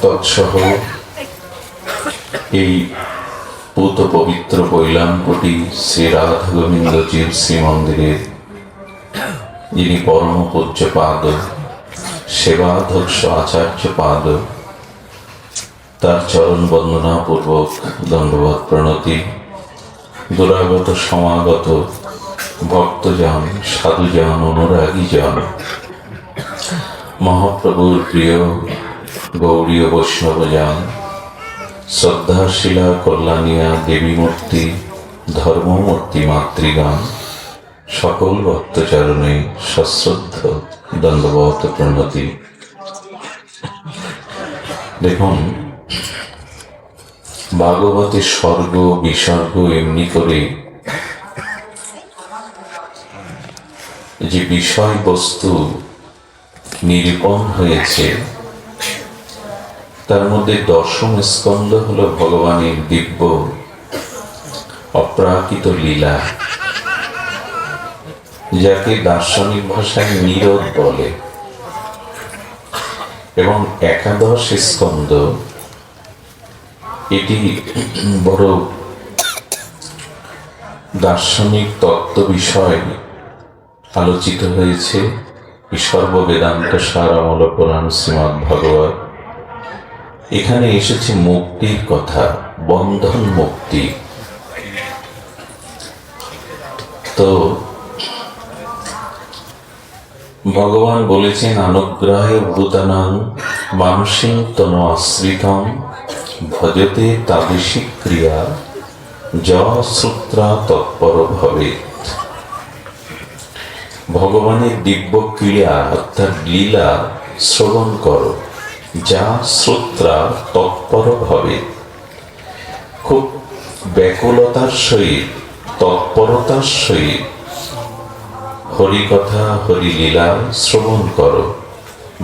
তৎসহ এই পূত পবিত্র কৈলামকুটি শ্রী রাধা গোবিন্দজির শ্রীমন্দিরের যিনি পরম পূজ্যপাদ সেবাধ্যক্ষ আচার্যপাদ, তার চরণ বন্দনা পূর্বক দণ্ডবৎ প্রণতি। দুরাগত সমাগত ভক্তজন, সাধুজন, অনুরাগীজন, মহাপ্রভুর প্রিয় গৌড়ীয় বৈষ্ণবজন, শ্রদ্ধাশীলা কল্যাণিয়া দেবী মূর্তি, ধর্মমূর্তি মাতৃগণ, সকল ভক্তচরণে সশ্রদ্ধ দণ্ডবৎ প্রণতি। দেখুন, ভাগবতের স্বর্গ বিসর্গ এমনি করে যে বিষয়বস্তু নিরূপণ হয়েছে, তার মধ্যে দশম স্কন্ধ হল ভগবানের দিব্য অপ্রাকৃত লীলা, যাকে দার্শনিক ভাষায় নীরদ বলে, এবং একাদশ স্কন্ধ এটি বড় দার্শনিক তত্ত্ব বিষয় আলোচিত হয়েছে। সর্ববেদান্ত সার অমল পুরাণ শ্রীমদ্ ভাগবত, এখানে এসেছে মুক্তির কথা, বন্ধন মুক্তি। তো ভগবান বলেছেন, অনুগ্রহে ভূতানাং মানসিং তনু আশ্রিতং ভজতে তাদৃশী ক্রিয়া যা শ্রোত্রা তৎপর ভবেৎ। ভগবানের দিব্য ক্রিয়া অর্থাৎ লীলা শ্রবণ করো, যা শ্রোত্রা তৎপর ভবেৎ। খুব ব্যাকুলতার সহিত, তৎপরতার সহিত হরিকথা হরিলীলা শ্রবণ করো,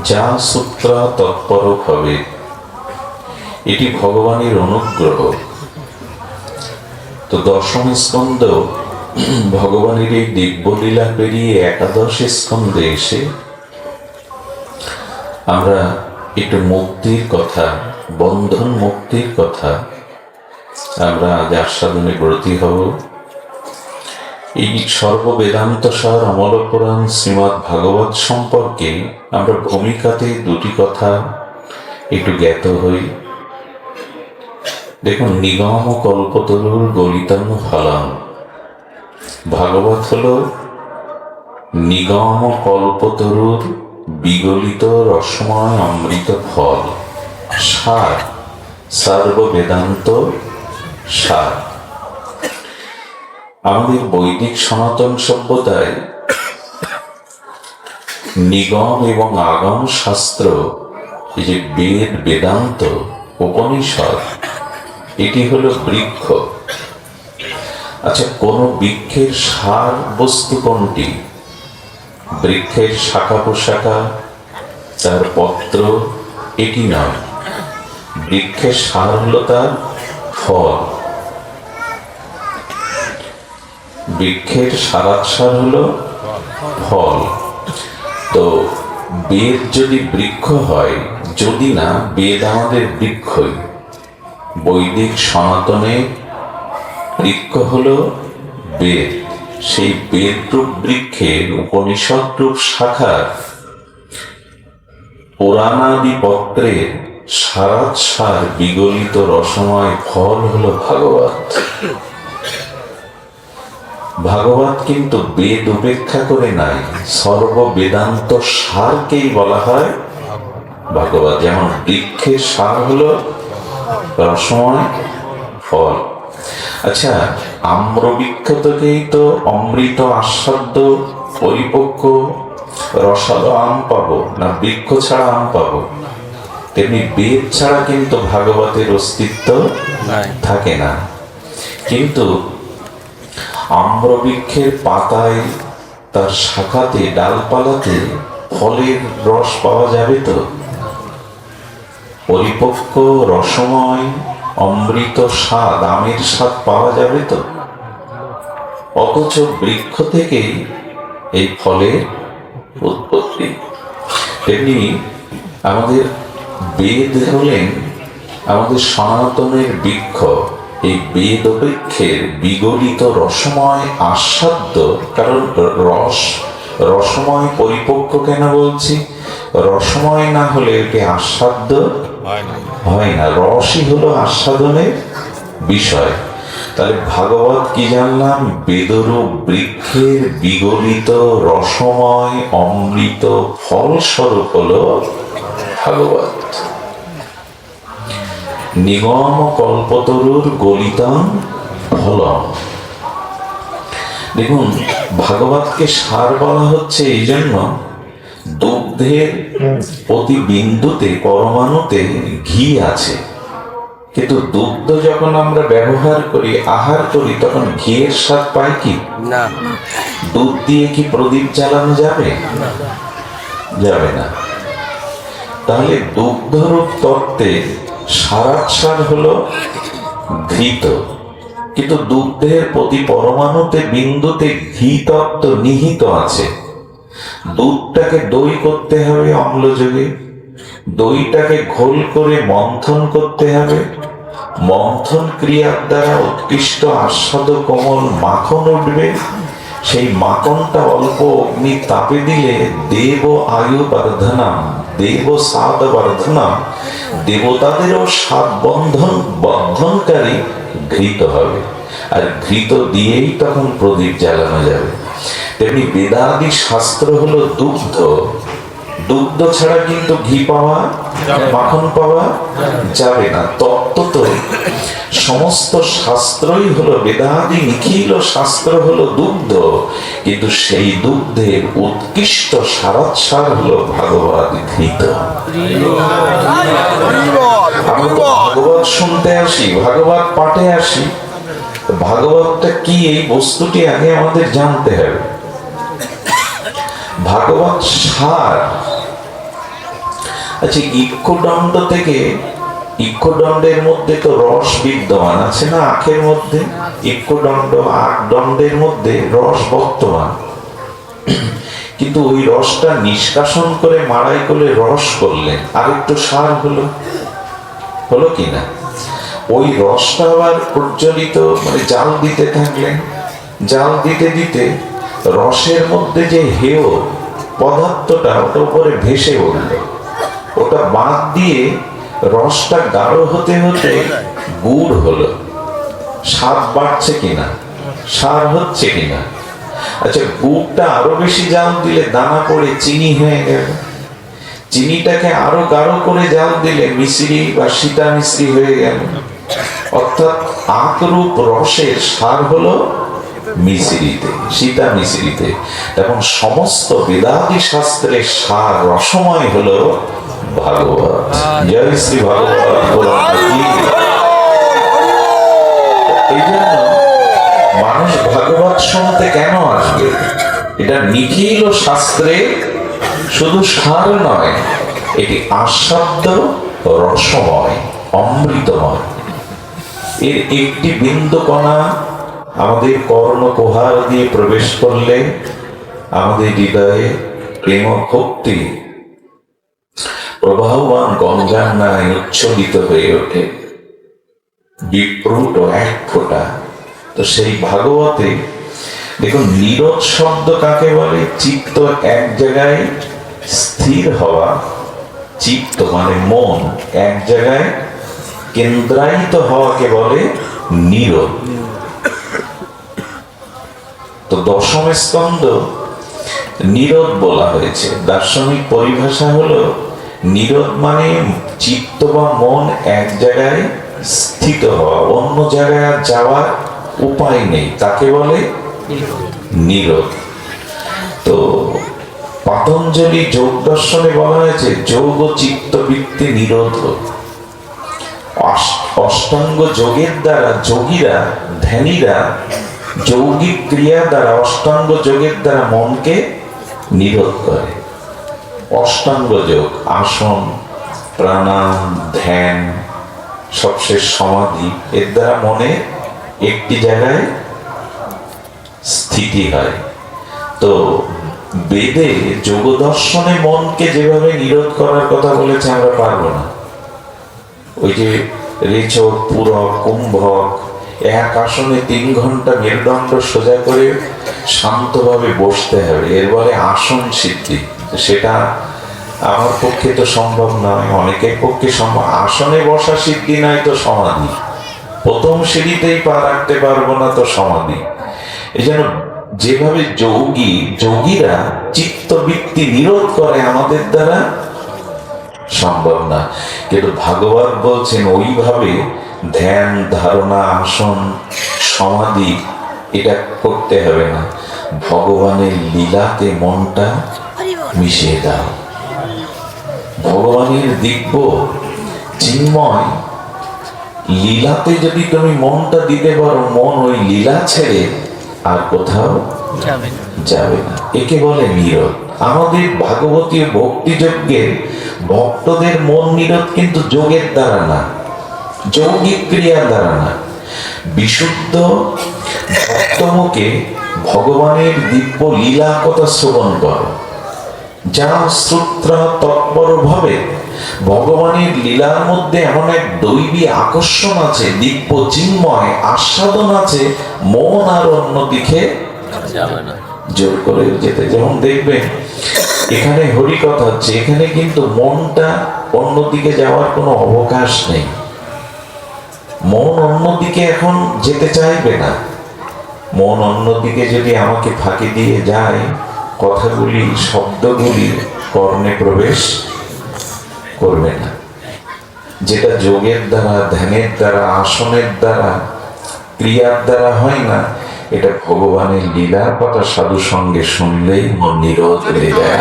যা শ্রোত্রা তৎপর ভবেৎ। এটি ভগবানের অনুগ্রহ। তো দশম স্কন্ধ ভগবানের এই দিব্যলীলা পেরিয়ে একাদশ স্কন্ধে এসে আমরা একটু মুক্তির কথা, বন্ধন মুক্তির কথা আমরা আজ আস্বাদনে ব্রতী হব। এই সর্ববেদান্ত সার অমল পুরাণ শ্রীমদ্ ভাগবত সম্পর্কে আমরা ভূমিকাতে দুটি কথা একটু জ্ঞাত হই। দেখুন, নিগম কল্পতরুর গলিতাম ফলাম। ভাগবত হল নিগম কল্পতরুর বিগলিত রসময় অমৃত ফল, সার, সর্ববেদান্ত সার। আমাদের বৈদিক সনাতন সভ্যতায় নিগম এবং আগম শাস্ত্র, এই যে বেদ, বেদান্ত, উপনিষদ, এটি হলো বৃক্ষ। আচ্ছা, কোন বৃক্ষের সার বস্তু কোনটি? বৃক্ষের শাখা প্রশাখা, তার পত্র, এটি নয়। বৃক্ষের সার হলো তার ফল। বৃক্ষের সারাৎসার হলো ফল। তো বেদ যদি বৃক্ষ হয়, যদি না, বেদ আমাদের বৃক্ষই। বৈদিক সনাতনে বৃক্ষ হলো বেদ। সেই বেদরূপ বৃক্ষের উপনিষদ রূপ শাখার পুরাণাদি পত্রের সারাৎসার বিগলিত রসময় ফল হলো ভাগবত। ভাগবত কিন্তু বেদ উপেক্ষা করে নাই, সর্ববেদান্ত সারকেই বলা হয় ভাগবত। যেমন বৃক্ষের সার হলো রসময় ফল। আচ্ছা, আম্রবৃক্ষ থেকেই তো অমৃত আস্বাদ্য পরিপক্ক রসালো আম পাবো, না বৃক্ষ ছাড়া আম পাবো? তেমনি বেদ ছাড়া কিন্তু ভাগবতের অস্তিত্ব থাকে না। কিন্তু আম্রবৃক্ষের পাতায়, তার শাখাতে, ডালপালাতে ফলের রস পাওয়া যাবে তো? পরিপক্ক রসময় অমৃত স্বাদ, আমের স্বাদ পাওয়া যাবে তো? অথচ বৃক্ষ থেকেই এই ফলের উৎপত্তি। তেমনি আমাদের বেদ হলেন আমাদের সনাতনের বৃক্ষ। এই বেদ বৃক্ষের বিগলিত রসময় আস্বাদ্য, কারণ রসময় পরিপক্ক কেন বলছি, রসময় না হলে এটি আস্বাদ্য হয় না। রসই হলো আস্বাদনের বিষয়। তাহলে ভাগবত কি জানলাম? বেদরূপ বৃক্ষের বিগলিত রসময় অমৃত ফলস্বরূপ হলো ভাগবত। নিগম কল্পতরুর গলিতং ফলম। দেখুন, ভাগবতকে সার বলা হচ্ছে এই জন্য, দুগ্ধের প্রতি বিন্দুতে পরমাণুতে ঘি আছে, কিন্তু দুগ্ধ যখন আমরা ব্যবহার করি, আহার করি, তখন ঘিয়ের স্বাদ পাই কি না? দুধ দিয়ে কি প্রদীপ জ্বালানো যাবে? যাবে না। তাহলে দুগ্ধরূপ তত্ত্বে সারাৎসার হলো ঘৃত, কিন্তু দুগ্ধের প্রতি পরমাণুতে বিন্দুতে ঘি তত্ত্ব নিহিত আছে। দুধটাকে দই করতে হবে অম্লযোগে, দইটাকে ঘোল করে মন্থন করতে হবে, মন্থন ক্রিয়ার দ্বারা উৎকৃষ্ট আস্বাদ কোমল মাখন উঠবে। সেই মাখনটা অল্প অগ্নি তাপে দিলে দেব আয়ু বর্ধনাম, দেব সাদ বর্ধনাম, দেবতাদেরও সাত বন্ধনকারী ঘৃত হবে। আর ঘৃত দিয়েই তখন প্রদীপ জ্বালানো যাবে। তেমনি বেদাদি শাস্ত্র হলো দুগ্ধ। দুগ্ধ ছাড়া কিন্তু ঘি পাওয়া, মাখন পাওয়া যাবে না। তত্ত্বত সমস্ত শাস্ত্রই হলো, বেদাদি নিখিল শাস্ত্র হলো দুগ্ধ, কিন্তু সেই দুগ্ধের উৎকৃষ্ট সারাৎসার হলো ভাগবত ঘৃত। আমরা তো ভাগবত শুনতে আসি, ভাগবত পাঠে আসি, ভাগবতটা কি এই বস্তুটি আগে আমাদের জানতে হবে। ভাগবত সার। আচ্ছা, ইক্ষুদণ্ড থেকে, ইক্ষুদণ্ডের মধ্যে তো রস বিদ্যমান আছে না, আখের মধ্যে ইক্ষুদণ্ড আখ দণ্ডের মধ্যে রস বর্তমান, কিন্তু ওই রসটা নিষ্কাশন করে মাড়াই করে রস করলেন, আর একটু সার হলো কিনা? ওই রসটা আবার প্রজ্বলিত, মানে জাল দিতে থাকলেন, জাল দিতে দিতে রসের মধ্যে যে হেয় পদার্থটা ওটা উপরে ভেসে উঠল, ওটা বাদ দিয়ে রসটা গাঢ় হতে হতে গুড় হলো। স্বাদ বাড়ছে কিনা, সার হচ্ছে কিনা? আচ্ছা, গুড়টা আরো বেশি জাল দিলে দানা পড়ে চিনি হয়ে গেল, চিনিটাকে আরো গাঢ় করে জাল দিলে মিশ্রি বা সীতা মিশ্রি হয়ে গেল। অর্থাৎ আখরূপ রসের সার হলো মিশ্রিতে, সীতা মিশ্রিতে। এখন সমস্ত বেদাদি শাস্ত্রের সার রসময় হলো ভাগবত। জয় শ্রী ভাগবত। এই জন্য মানুষ ভাগবত শুনতে কেন আসবে? এটা নিখিল শাস্ত্রে শুধু সার নয়, এটি আস্বাদ্য রসময়, অমৃতময়। এর একটি বিন্দু কণা আমাদের কর্ণ প্রহার দিয়ে প্রবেশ করলে আমাদের হৃদয়ে প্রেম ভক্তি প্রবাহমান গঙ্গার ন্যায় উচ্ছ্বলিত হয়ে ওঠে, বিপ্রুট এক ফোঁটা। তো সেই ভাগবতে দেখুন, নিরোধ শব্দ কাকে বলে? চিত্ত এক জায়গায় স্থির হওয়া, চিত্ত মানে মন এক জায়গায় কেন্দ্রায়িত হওয়াকে বলে নিরোধ। তো দশম স্কন্ধ নিরোধ বলা হয়েছে। দার্শনিক পরিভাষা হলো, নিরোধ মানে চিত্ত বা মন এক জায়গায় স্থিত হওয়া, অন্য জায়গায় আর যাওয়ার উপায় নেই, তাকে বলে নিরোধ। তো পতঞ্জলি যোগ দর্শনে বলা হয়েছে যোগ ও চিত্তবৃত্তি নিরোধ। অষ্টাঙ্গ যোগের দ্বারা যোগীরা, ধ্যানীরা যৌগিক ক্রিয়া দ্বারা, অষ্টাঙ্গ যোগের দ্বারা মনকে নিরোধ করে। অষ্টাঙ্গ যোগ, আসন, প্রাণায়াম, ধ্যান, সবশেষ সমাধি, এর দ্বারা মনে একটি জায়গায় স্থিতি হয়। তো বেদে যোগ দর্শনে মনকে যেভাবে নিরোধ করার কথা বলেছে আমরা পারবো না। ওই যে রেচক, পুরক, কুম্ভক এক আসনে 3 ঘন্টা মেরুদণ্ড সোজা করে শান্তভাবে বসতে হবে, এর বলে আসন সিদ্ধি। সেটা আমার পক্ষে তো সম্ভব নয়, অনেকের পক্ষে সম্ভব। আসনে বসা সিদ্ধি নয় তো সমাধি, প্রথম সিঁড়িতেই পা রাখতে পারবো না তো সমাধি। এই জন্য যেভাবে যোগীরা চিত্তবৃত্তি নিরোধ করে আমাদের দ্বারা সম্ভব না, কিন্তু ভাগবত বলছেন ওইভাবে ধ্যান, ধারণা, আসন, সমাধি এটা করতে হবে না। ভগবানের লীলাতে মনটা মিশিয়ে দাও। ভগবানের দিব্য চিন্ময় লীলাতে যদি তুমি মনটা দিতে পারো, মন ওই লীলা ছেড়ে আর কোথাও যাবে না। একে বলে নিরোধ। আমাদের ভাগবতীয় ভক্তিযজ্ঞের ভক্তদের মন নিরোধ কিন্তু যোগের দ্বারা না, যৌগিক ক্রিয়ার দ্বারা না। বিশুদ্ধ ভক্তমুখে ভগবানের দিব্য লীলা কথা শ্রবণ করো, যা শ্রোত্রা তৎপর ভাবে ভগবানের লীলার মধ্যে এমন এক দৈবী আকর্ষণ আছে, দিব্য চিন্ময় আস্বাদন আছে, মন আর অন্যদিকে যাবে না, জোর করে যেতে। যেমন দেখবেন এখানে হরি কথা হচ্ছে, এখানে কিন্তু মনটা অন্যদিকে যাওয়ার কোনো অবকাশ নেই। মন অন্যদিকে এখন যেতে চাইবে না। মন অন্যদিকে যদি আমাকে ফাঁকি দিয়ে যায়, কথাগুলি, শব্দগুলি কর্ণে প্রবেশ করবে না। যেটা যোগের দ্বারা, ধ্যানের দ্বারা, আসনের দ্বারা, ক্রিয়ার দ্বারা হয় না, এটা ভগবানের লীলার কথা সাধু সঙ্গে শুনলেই মন নিরোধ হয়ে যায়।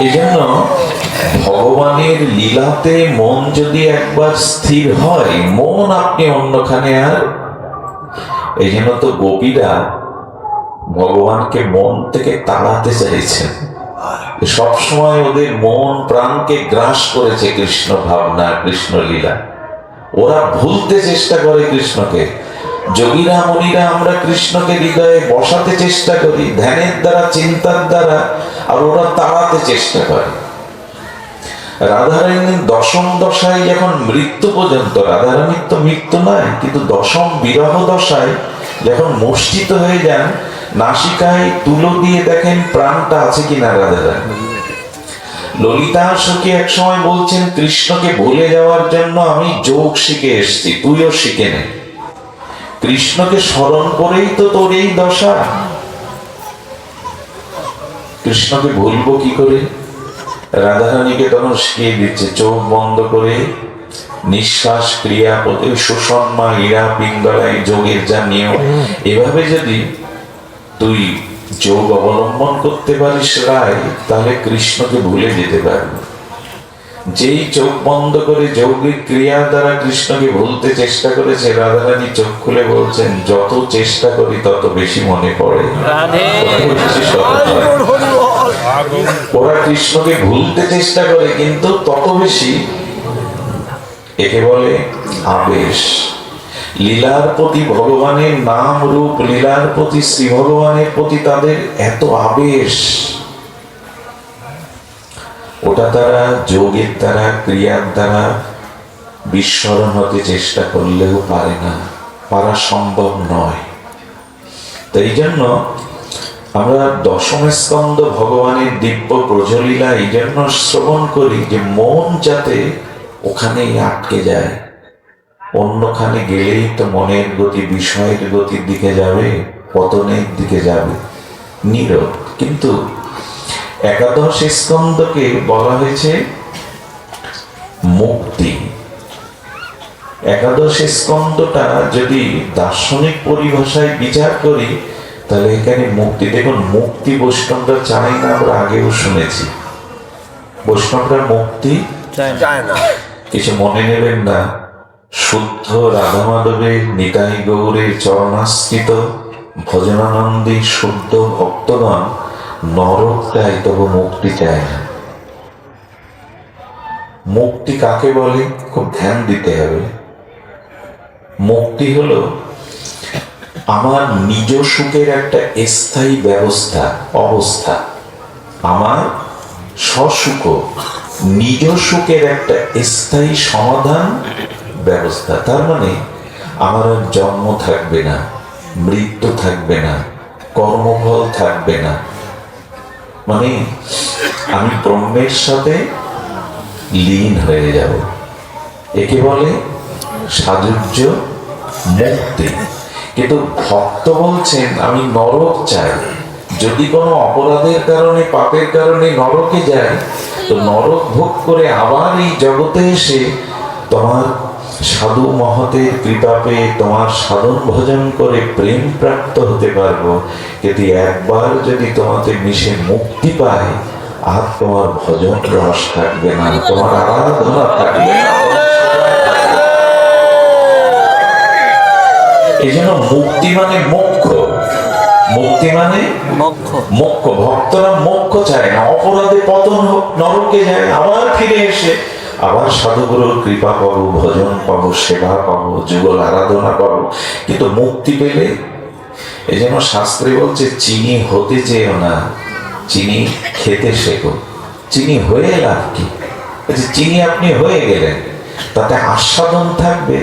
এই জন্য ভগবানের লীলাতে মন যদি একবার স্থির হয়, মন আপনি অন্যখানে আর। এই জন্য তো গোপীরা ভগবানকে মন থেকে তাড়াতে চাইছেন। সবসময় ওদের মন প্রাণকে গ্রাস করেছে কৃষ্ণ ভাবনা, কৃষ্ণ লীলা। ওরা ভুলতে চেষ্টা করে কৃষ্ণকে। যোগীরা, মুনিরা আমরা কৃষ্ণকে হৃদয়ে বসাতে চেষ্টা করি ধ্যানের দ্বারা, চিন্তার দ্বারা, আর ওরা তাড়াতে চেষ্টা করে। রাধারানীর দশম দশায় যখন মৃত্যু পর্যন্ত, রাধারানীর তো মৃত্যু নয়, কিন্তু দশম বিরহ দশায় যখন মূর্ছিত হয়ে যান, নাসিকায় তুলো দিয়ে দেখেন প্রাণটা আছে কিনা রাধারানী। ললিতা সখী এক সময় বলছেন, কৃষ্ণকে ভুলে যাওয়ার জন্য আমি যোগ শিখে এসেছি, তুইও শিখে নে। কৃষ্ণকে স্মরণ করেই তো তোর এই দশা। কৃষ্ণকে ভুলবো কি করে? রাধারানীকে তখন শিখিয়ে দিচ্ছে, চোখ বন্ধ করে নিঃশ্বাস ক্রিয়া, সুষমা, ইরা, পিঙ্গলায় যোগের যা নিয়ম, এভাবে যদি তুই যোগ অবলম্বন করতে পারিস রায়, তাহলে কৃষ্ণকে ভুলে যেতে পারবি। যেই চোখ বন্ধ করে যৌগিক ক্রিয়া দ্বারা কৃষ্ণকে ভুলতে চেষ্টা করেছে, রাধারানী চোখ খুলে বলছেন, যত চেষ্টা করি তত বেশি মনে পড়ে। ওরা কৃষ্ণকে ভুলতে চেষ্টা করে কিন্তু তত বেশি, একে বলে আবেশ। লীলার প্রতি, ভগবানের নাম রূপ লীলার প্রতি, শ্রী ভগবানের প্রতি তাদের এত আবেশ, ওটা তারা যোগের দ্বারা, ক্রিয়ার দ্বারা বিস্মরণ হতে চেষ্টা করলেও পারে না, পারা সম্ভব নয়। তাই জন্য আমরা দশম স্কন্ধ ভগবানের দিব্য ব্রজলীলা এই জন্য শ্রবণ করি, যে মন যাতে ওখানেই আটকে যায়। অন্যখানে গেলেই তো মনের গতি বিষয়ের গতির দিকে যাবে, পতনের দিকে যাবে, নীরব। কিন্তু একাদশ স্কন্ধকে বলা হয়েছে মুক্তি। একাদশ স্কন্ধটা যদি দার্শনিক পরিভাষায় বিচার করি, তাহলে এখানে মুক্তি। দেখুন, মুক্তি বৈষ্ণবরা চায় না, আমরা আগেও শুনেছি। বৈষ্ণবরা মুক্তি চায় না। কিছু মনে নেবেন না, শুদ্ধ রাধা মাধবের, নিতাই গৌরের চরণাশ্রিত ভজনানন্দী শুদ্ধ ভক্তগণ নরক চায়, তবু মুক্তি চায় না। মুক্তি কাকে বলে খুব ধ্যান দিতে হবে। মুক্তি হলো আমার নিজ সুখের একটা স্থায়ী অবস্থা, আমার স্বসুখ নিজ সুখের একটা স্থায়ী সমাধান ব্যবস্থা। তার মানে আমার আর জন্ম থাকবে না, মৃত্যু থাকবে না, কর্মফল থাকবে না, মানে আমি ব্রহ্মের সাথে লীন হয়ে যাব। একে বলে সাযুজ্য মুক্তি। কিন্তু ভক্ত বলছেন আমি নরক চাই। যদি কোনো অপরাধের কারণে, পাপের কারণে নরকে যায়, তো নরক ভোগ করে আবার এই জগতে এসে তোমার সাধু মহতের কৃপা পেয়ে তোমার সাধন ভজন করে প্রেম প্রাপ্ত হতে পারবো। কিন্তু একবার যদি তোমাকে মিশে মুক্তি পায়, আর তোমার ভজন রস থাকবে না, তোমার আরাধনা থাকবে না। এই জন্য মুক্তি মানে মোক্ষ, মুক্তি মানে মোক্ষ। ভক্তরা মোক্ষ চায় না, অপরাধে পতন হোক, নরকে যায়, আবার ফিরে এসে আবার সাধুগুরুর কৃপা পাবো, ভজন পাবো, সেবা পাবো, যুগল আরাধনা পাবো। কিন্তু মুক্তি পেলে, এই জন্য শাস্ত্রে বলছে চিনি হতে চেয়েও না, চিনি খেতে শেখো। চিনি হয়ে লাভ কি? চিনি আপনি হয়ে গেলেন, তাতে আস্বাদন থাকবে।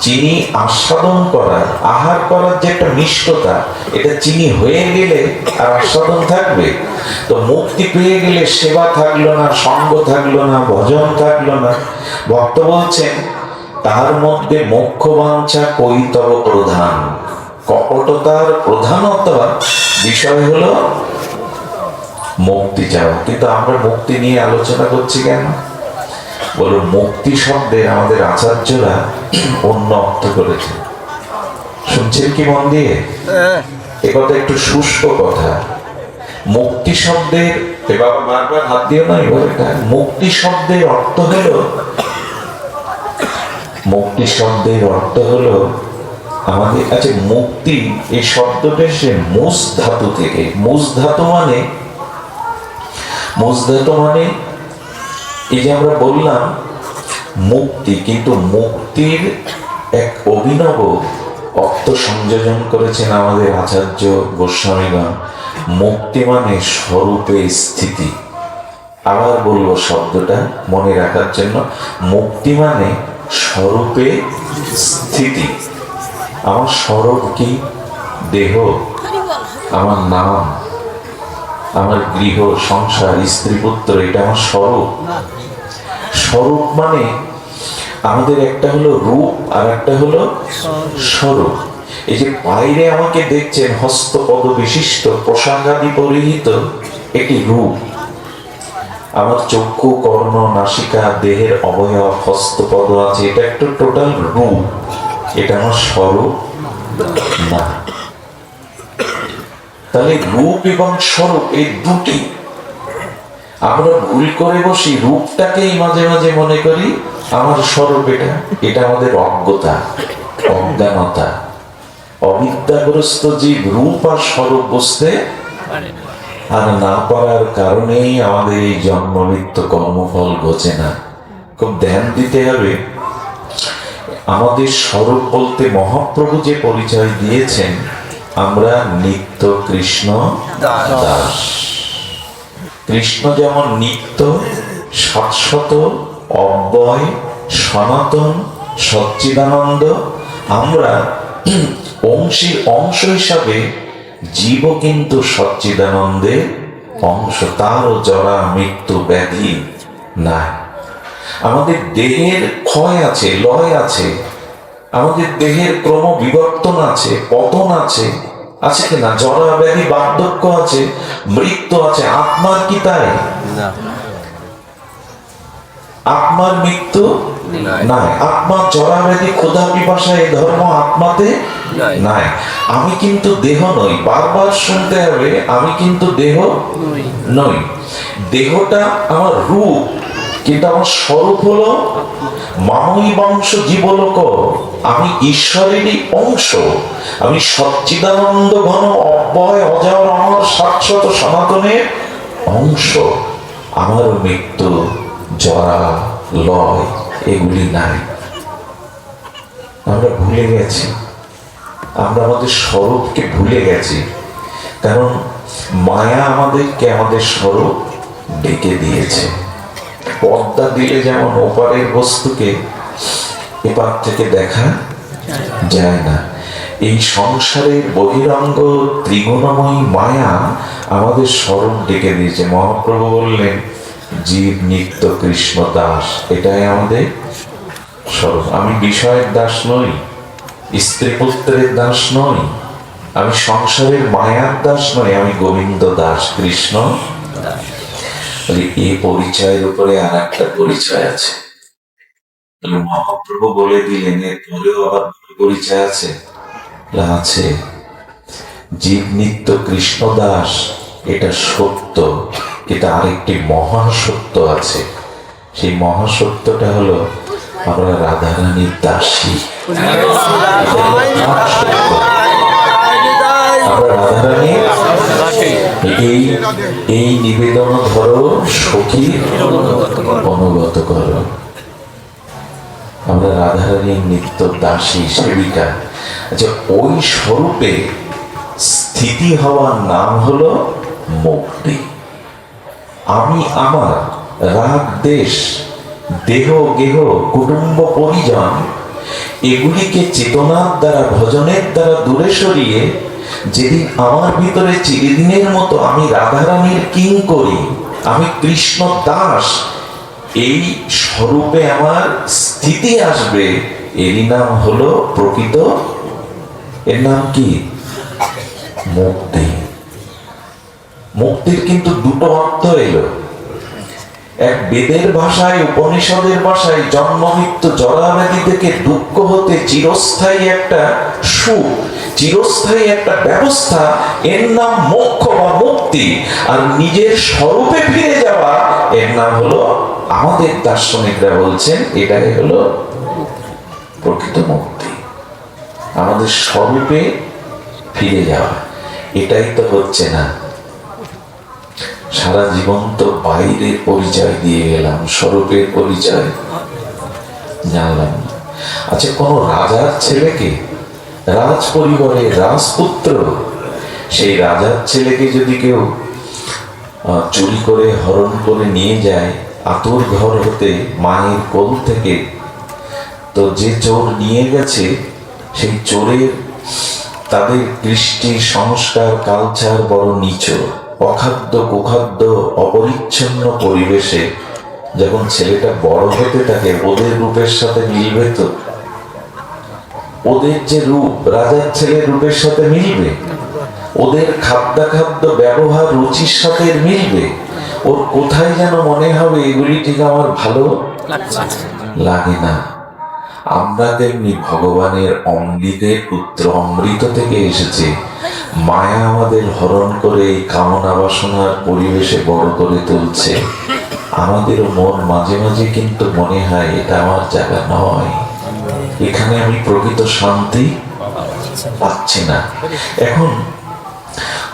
চিনি আস্বাদন করার, আহার করার যে একটা মিষ্টতা, এটা চিনি হয়ে গেলে আর আস্বাদন থাকবে? তো মুক্তি পেয়ে গেলে সেবা থাকলো না, সঙ্গ থাকলো না, ভজন থাকলো না। ভক্ত বলছেন তার মধ্যে মোক্ষ বাঞ্ছা কৈতব প্রধান। কপটতার প্রধানত বিষয় হলো মুক্তি চাওয়া। কিন্তু আমরা মুক্তি নিয়ে আলোচনা করছি কেন? বলো, মুক্তি শব্দে আমাদের আচার্যরা অন্য অর্থ করেছে। শুনছেন কি মন দিয়ে? এ কথা একটু শুষ্ক কথা। মুক্তি শব্দের, এবার বারবার হাত দিও না, এবার মুক্তি শব্দের অর্থ হলো, মুক্তি শব্দের অর্থ হলো আমাদের কাছে মুক্তি, এই শব্দটা সে মুস ধাতু থেকে। মুস ধাতু মানে এই যে আমরা বললাম মুক্তি, কিন্তু মুক্তির এক অভিনব অর্থ সংযোজন করেছেন আমাদের আচার্য গোস্বামীগণ। মুক্তি মানে স্বরূপে স্থিতি। আবার বলবো শব্দটা মনে রাখার জন্য, মুক্তি মানে স্বরূপে স্থিতি। আমার স্বরূপ কি? দেহ, আমার নাম, আমার গৃহ সংসার, স্ত্রী পুত্র, এটা আমার স্বরূপ। স্বরূপ মানে আমাদের একটা হলো রূপ আর একটা হলো স্বরূপ। এই যে বাইরে আমাকে দেখছেন হস্তপদ বিশিষ্ট, পোশাকাদি পরিহিত, একটি রূপ। আমার চক্ষু, কর্ণ, নাসিকা, দেহের অবয়ব, হস্তপদ আছে, এটা একটা টোটাল রূপ। এটা আমার স্বরূপ না। তাহলে রূপ এবং স্বরূপ এই দুটি আমরা ভুল করে বসি। রূপটাকেই মাঝে মাঝে মনে করি আমার স্বরূপ। এটা আমাদের অজ্ঞতা, অজ্ঞানতা। অবিদ্যাগ্রস্ত জীব রূপ আর স্বরূপ বুঝতে আর না পারার কারণেই আমাদের এই জন্ম মৃত্যু কর্মফল ঘটে না। খুব ধ্যান দিতে হবে। আমাদের স্বরূপ বলতে মহাপ্রভু যে পরিচয় দিয়েছেন, আমরা নিত্য কৃষ্ণ দাস। কৃষ্ণ যেমন নিত্য, শাশ্বত, অব্যয়, সনাতন, সচ্চিদানন্দ, আমরা অংশীর অংশ হিসাবে জীব কিন্তু সচ্চিদানন্দের অংশ। তারও জরা, মৃত্যু, ব্যাধি নাই। আমাদের দেহের ক্ষয় আছে, লয় আছে, আমাদের দেহের ক্রম বিবর্তন আছে, পতন আছে, আছে কিনা? জরা, ব্যাধি, বার্ধক্য আছে, মৃত্যু আছে। আত্মার কি তাই? আত্মার মৃত্যু নাই। আত্মার জরা, ব্যাধি, ক্ষুধা, পিপাসা, এই ধর্ম আত্মাতে নাই। আমি কিন্তু দেহ নই। বারবার শুনতে হবে, আমি কিন্তু দেহ নই। দেহটা আমার রূপ, কিন্তু আমার স্বরূপ হলো মানবী বংশ জীবলোক। আমি ঈশ্বরেরই অংশ। আমি সচ্চিদানন্দ ঘন, অব্যয়, অজর, অমর, শাশ্বত, সনাতনের অংশ। আমার মৃত্যু, জরা, লয় এগুলি নাই। আমরা ভুলে গেছি। আমরা আমাদের স্বরূপকে ভুলে গেছি, কারণ মায়া আমাদেরকে আমাদের স্বরূপ ডেকে দিয়েছে। পর্দা দিলে যেমন ওপারের বস্তুকে এপার থেকে দেখা যায় না, এই সংসারের বহিরঙ্গ ত্রিগুণময়ী মায়া আমাদের স্বরূপ ডেকে দিয়েছে। মহাপ্রভু বললেন জীব নিত্য কৃষ্ণ দাস, এটাই আমাদের স্বরূপ। আমি বিষয়ের দাস নই, স্ত্রী পুত্রের দাস নই, আমি সংসারের মায়ার দাস নই, আমি গোবিন্দ দাস, কৃষ্ণ দাস। এই পরিচয়ের উপরে আর একটা পরিচয় আছে। মহাপ্রভু বলে দিলেন এর পরেও আবার পরিচয় আছে। আছে, জীব নিত্য কৃষ্ণ দাস, এটা সত্য, এটা আরেকটি মহাসত্য আছে। সেই মহাসত্যটা হলো আমরা রাধারানীর দাসী। আমরা রাধারানীর এই নিবেদন ধরো সখী অনুগত করো। আমরা রাধারানীর নিত্য দাসী সেবিকা। আচ্ছা, ওই স্বরূপে স্থিতি হওয়ার নাম হলো মুক্তি। আমি আমার রাগ দেশ দেহ গেহ কুটুম্ব পরিজন এগুলিকে চেতনার দ্বারা ভজনের দ্বারা দূরে সরিয়ে যেদিন আমার ভিতরে চিরদিনের মতো আমি রাধারানীর কিং করি, আমি কৃষ্ণ দাস, এই স্বরূপে আমার স্থিতি আসবে, এরই নাম হলো প্রকৃত, এর নাম কি? মুক্তি। মুক্তির কিন্তু দুটো অর্থ এলো। এক বেদের ভাষায়, উপনিষদের ভাষায় জন্ম মৃত্যু জরাব্যাধি থেকে দুঃখ হতে চিরস্থায়ী একটা সুখ, চিরস্থায়ী একটা ব্যবস্থা, এর নাম মোক্ষ বা মুক্তি। আর নিজের স্বরূপে ফিরে যাওয়া, এর নাম হলো, আমাদের দার্শনিকরা বলছেন এটাই হলো প্রকৃত মুক্তি। আমাদের স্বরূপে ফিরে যাওয়া, এটাই তো হচ্ছে না। সারা জীবন তো বাইরের পরিচয় দিয়ে গেলাম, স্বরূপের পরিচয় জানলাম না। আচ্ছা, কোন রাজার ছেলেকে, রাজ পরিবারের রাজপুত্র, সেই রাজার ছেলেকে যদি কেউ চুরি করে হরণ করে নিয়ে যায় আতুর ঘর হতে, মায়ের কোল থেকে, তো যে চোর নিয়ে গেছে সেই চোরের তাদের কৃষ্টি সংস্কার কালচার বড় নিচু, অখাদ্য কুখাদ্য অপরিচ্ছন্ন পরিবেশে যখন ছেলেটা বড় হতে থাকে, ওদের রূপের সাথে মিলবে তো? ওদের যে রূপ রাজার ছেলের রূপের সাথে মিলবে? ওদের খাদ্যাখাদ্য ব্যবহার রুচির সাথে মিলবে? ওর কোথায় যেন মনে হবে এগুলি ঠিক আমার ভালো লাগে না। আমরা তেমনি ভগবানের অমৃতের পুত্র, অমৃত থেকে এসেছে। মায়া আমাদের হরণ করে এই কামনা বাসনার পরিবেশে বড় করে তুলছে। আমাদেরও মন মাঝে মাঝে কিন্তু মনে হয় এটা আমার জায়গা নয়, এখানে আমি প্রকৃত শান্তি পাচ্ছি না। এখন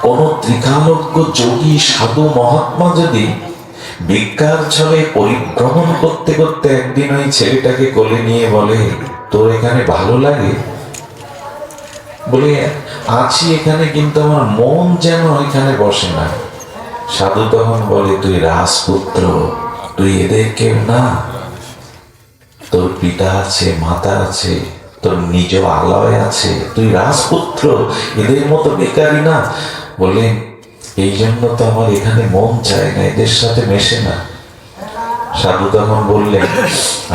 কোন ত্রিকালজ্ঞ যোগী সাধু মহাত্মা যদি ভিক্ষার ছলে পরিভ্রমণ করতে করতে একদিন ওই ছেলেটাকে কোলে নিয়ে বলে, তোর এখানে ভালো লাগে? বলে, আছি এখানে, কিন্তু আমার মন যেন এখানে বসে না। সাধু তখন বলে, তুই রাজপুত্র, তুই এদের কেউ না। তোর পিতা আছে, মাতা আছে, তোর নিজ আলয় আছে, তুই রাজপুত্র, এদের মতো বেকারি না। বলে, এই জন্য তো আমার এখানে মন চায় না, এদের সাথে মেশে না। সাধু তখন বললেন,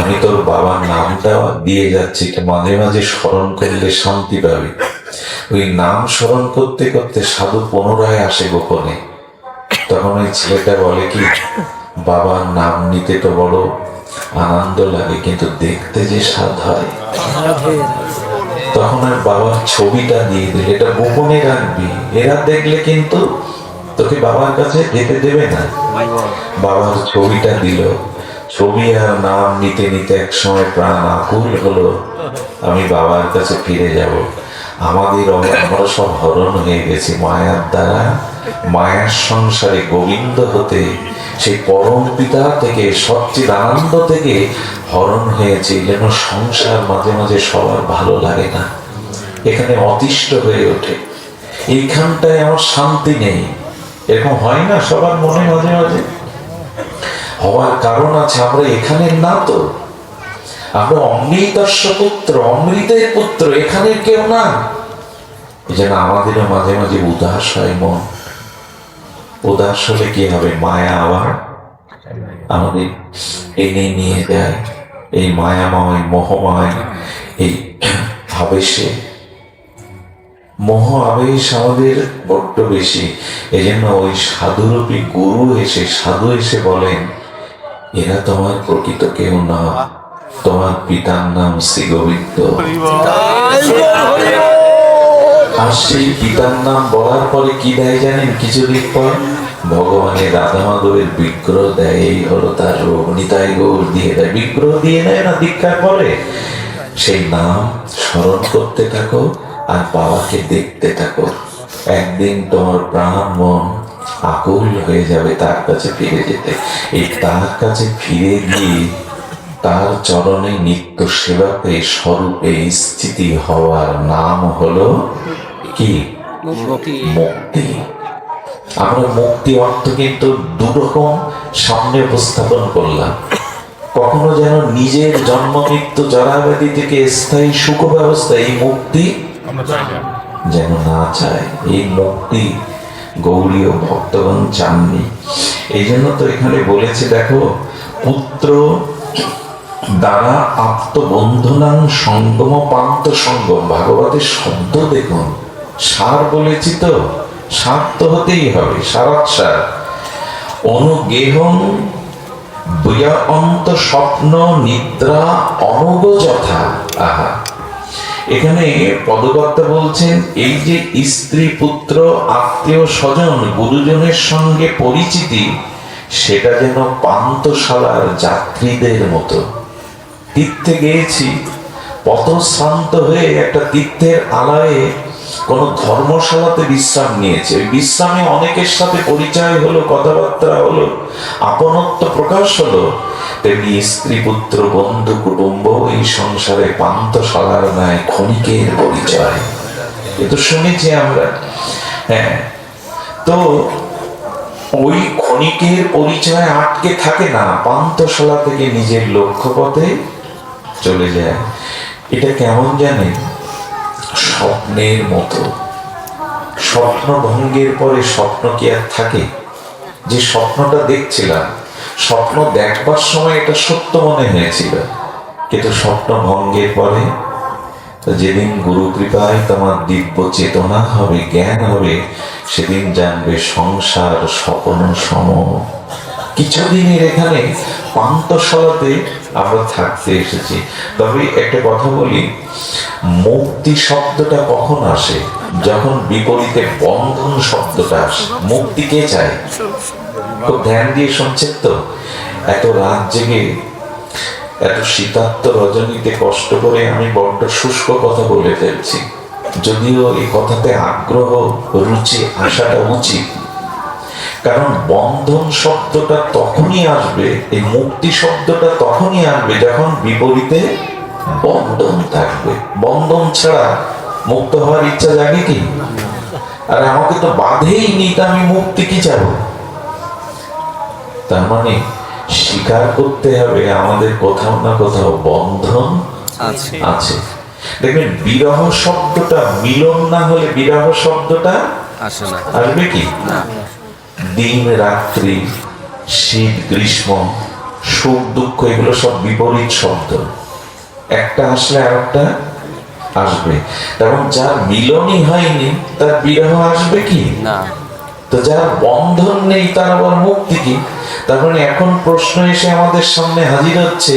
আমি তোর বাবার নামটা দিয়ে যাচ্ছি, মাঝে মাঝে স্মরণ করলে শান্তি পাবে। ওই নাম স্মরণ করতে করতে সাধু পুনরায় আসে গোপনে। তখন ওই ছেলেটা বলে কি, বাবার নাম নিতে তো বড় আনন্দ লাগে, কিন্তু দেখতে যে স্বাদ হয়। তখন আর বাবার ছবিটা দিয়ে দিল, এটা গোপনে রাখবি, এরা দেখলে কিন্তু তোকে বাবার কাছে যেতে দেবে না। বাবার ছবিটা দিল, ছবি আর নাম নিতে নিতে একসময় প্রাণ আকুল হলো, আমি বাবার কাছে ফিরে যাব। আমরা সব হরণ হয়ে গেছি মায়ার দ্বারা, মায়ার সংসারে গোবিন্দ হতে, সেই পরম পিতা থেকে, সবচেয়ে আনন্দ থেকে হরণ হয়েছে। যেন সংসার মাঝে মাঝে সবার ভালো লাগে না, এখানে অতিষ্ঠ হয়ে ওঠে, এইখানটায় আমার শান্তি নেই। এরকম হয় না সবার মনে মাঝে মাঝে? হওয়ার কারণ আছে, আমরা এখানে না তো, আমরা অমৃতস্য পুত্র, অমৃতের পুত্র, এখানে কেউ না। এই জন্য আমাদেরও মাঝে মাঝে উদাস হয় মন। উদাস হলে কি হবে? মায়া আবার আমাদের এনে নিয়ে যায়, এই মায়াময় মোহময় এই আবেশে। মোহ আবেশ আমাদের বড্ড বেশি। এই জন্য ওই সাধুরূপী গুরু এসে, সাধু এসে বলেন, এরা তোমার প্রকৃত কেউ না, তোমার পিতার নাম শ্রী গোবিন্দ। আর সেই পিতার নাম বলার পরে কি দেয় জানেন? কিছুদিন পর ভগবানের রাধা মাধবের বিগ্রহ দেয়। এই হলো তার রূপ। নিতাই গৌর দিয়ে দেয়, বিগ্রহ দিয়ে নেয় না দীক্ষার পরে। সেই নাম স্মরণ করতে থাকো আর বাবাকে দেখতে থাকো। একদিন তোমার প্রাণ মন আকুল হয়ে যাবে তার কাছে ফিরে যেতে। এই তার কাছে ফিরে গিয়ে তার চরণে নিত্য সেবাতে স্বরূপে স্থিতি হওয়ার নাম হলো কি? মুক্তি। আমরা মুক্তি অর্থ কিন্তু দুরকম সামনে উপস্থাপন করলাম। কখনো যেন নিজের জন্ম মৃত্যু জরাব্যাধি থেকে স্থায়ী সুখ ব্যবস্থা, এই মুক্তি যেন না চায়। এই মুক্তি গৌরীয় ভক্তগণ চাননি। এই জন্য তো এখানে বলেছে, দেখো, পুত্র দ্বারা আত্মবন্ধনাং সঙ্গম পান্ত সঙ্গম। ভাগবতের শব্দ দেখুন, সার বলেছি তো, সার তো হতেই হবে, সারাৎসার। অনুগেহং বয়ন্ত স্বপ্ন নিদ্রা অনুগ যথা। আহা, এখানে পদকর্তা বলছেন, এই যে স্ত্রী পুত্র আত্মীয় স্বজন গুরুজনের সঙ্গে পরিচিতি, সেটা যেন পান্তশালার যাত্রীদের মতো। তীর্থে গিয়েছি, পথশ্রান্ত হয়ে একটা তীর্থের আলায়ে কোন ধর্মশালাতে বিশ্রাম নিয়েছে। ওই বিশ্রামে অনেকের সাথে পরিচয় হলো, কথাবার্তা হলো, আপনত্ব প্রকাশ হলো। তেমনি স্ত্রী পুত্র বন্ধু কুটুম্ব এই সংসারে পান্তশালার ন্যায় ক্ষণিকের পরিচয়। এ তো শুনেছি আমরা। হ্যাঁ, তো ওই ক্ষণিকের পরিচয় আটকে থাকে না, পান্তশালা থেকে নিজের লক্ষ্যপথে চলে যায়। এটা কেমন জানেন? স্বপ্নের মতো। স্বপ্ন ভঙ্গের পরে স্বপ্ন কি আর থাকে? যে স্বপ্নটা দেখছিলাম, স্বপ্ন দেখবার সময় এটা সত্য মনে হয়েছিল, কিন্তু স্বপ্ন ভঙ্গের পরে, যেদিন গুরু কৃপায় তোমার দিব্য চেতনা হবে, জ্ঞান হবে, সেদিন জানবে সংসার স্বপ্ন সম। কিছুদিনের এখানে পান্তশালাতে আমরা থাকতে এসেছি। তবে একটা কথা বলি, মুক্তি শব্দটা কখন আসে? যখন বিপরীতে বন্ধন শব্দটা আসে। মুক্তি কে চায়? খুব ধ্যান দিয়ে শুনছেন তো? এত রাত জেগে, এত শীতার্ত রজনীতে কষ্ট করে আমি বড্ড শুষ্ক কথা বলে ফেলছি, যদিও এই কথাতে আগ্রহ রুচি আসাটা উচিত। কারণ বন্ধন শব্দটা তখনই আসবে, এই মুক্তি শব্দটা তখনই আসবে যখন বিপরীতে বন্ধন থাকবে। বন্ধন ছাড়া মুক্ত হওয়ার ইচ্ছা জাগে কি? আর আমাকে তো বাধেই নি, তা আমি মুক্তি কি চাবো? তার মানে স্বীকার করতে হবে আমাদের কোথাও না কোথাও বন্ধন আছে। দেখবেন, বিরহ শব্দটা মিলন না হলে বিরহ শব্দটা আসবে কি? দিন রাত্রি, শীত গ্রীষ্ম, সুখ দুঃখ, এগুলো সব বিপরীত শব্দ। একটা আসলে আর একটা আসবে। কারণ যার মিলনই হয়নি তার বিরহ আসবে কি? না। তো যার বন্ধন নেই তার আবার মুক্তি কি? তার মানে এখন প্রশ্ন এসে আমাদের সামনে হাজির হচ্ছে,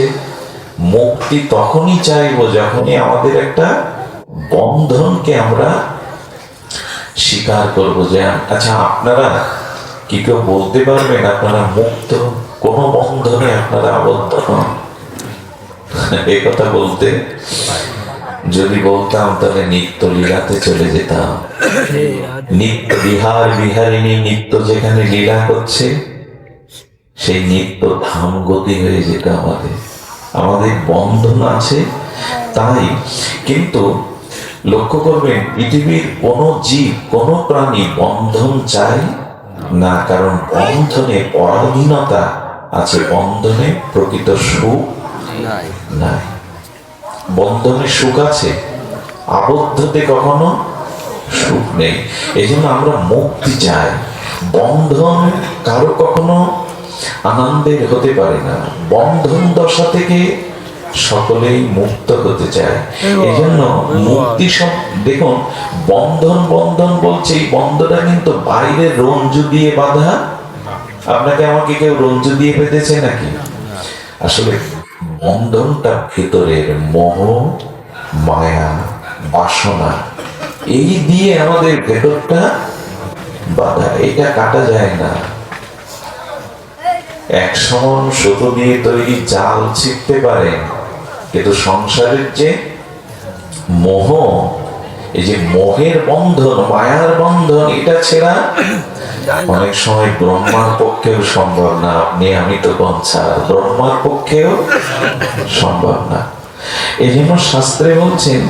মুক্তি তখনই চাইবো যখনই আমাদের একটা বন্ধনকে আমরা স্বীকার করবো। যে আচ্ছা, আপনারা কি কেউ বলতে পারবেন আপনারা মুক্ত? কোন বন্ধনে আপনারা আবদ্ধ নন? এই কথা বলতে, যদি বলতাম তাহলে নিত্য লীলাতে চলে যেতাম। নিত্য বিহার বিহারিণী নিত্য যেখানে লীলা করছে, সেই নিত্য ধাম গতি হয়ে যেত। আমাদের বন্ধন আছে তাই। কিন্তু লক্ষ্য করবেন পৃথিবীর কোনো জীব, কোনো প্রাণী বন্ধন চায় না, কারণ বন্ধনে পরাধীনতা আছে, বন্ধনে প্রকৃত সুখ নাই। বন্ধনে সুখ আছে, আবদ্ধতে কখনো সুখ নেই। এই জন্য আমরা মুক্তি চাই। বন্ধন কারো কখনো আনন্দের হতে পারে না। বন্ধন দশা থেকে সকলেই মুক্ত হতে চায়। এই জন্য মুক্তি সব দেখুন, বন্ধন বন্ধন বলছে, এই বন্ধনটা কিন্তু বাইরে রঞ্জু দিয়ে বাঁধা। আপনাকে আমাকে কেউ রঞ্জু দিয়ে বেঁধেছে নাকি? আসলে বন্ধনটা ভেতরের মোহ, মায়া, বাসনা, এই দিয়ে আমাদের ভেতরটা বাধা। এটা কাটা যায় না। এক সমান সুতো দিয়ে তৈরি জাল ছিঁড়তে পারেন, কিন্তু সংসারের যে মোহ, এই যে মোহের বন্ধন, মায়ার বন্ধন, এটা ছেড়া অনেক সময় ব্রহ্মার পক্ষেও সম্ভব না। আপনি আমি তো বঞ্চার, ব্রহ্মার পক্ষেও সম্ভব না। এই জন্য শাস্ত্রে বলছেন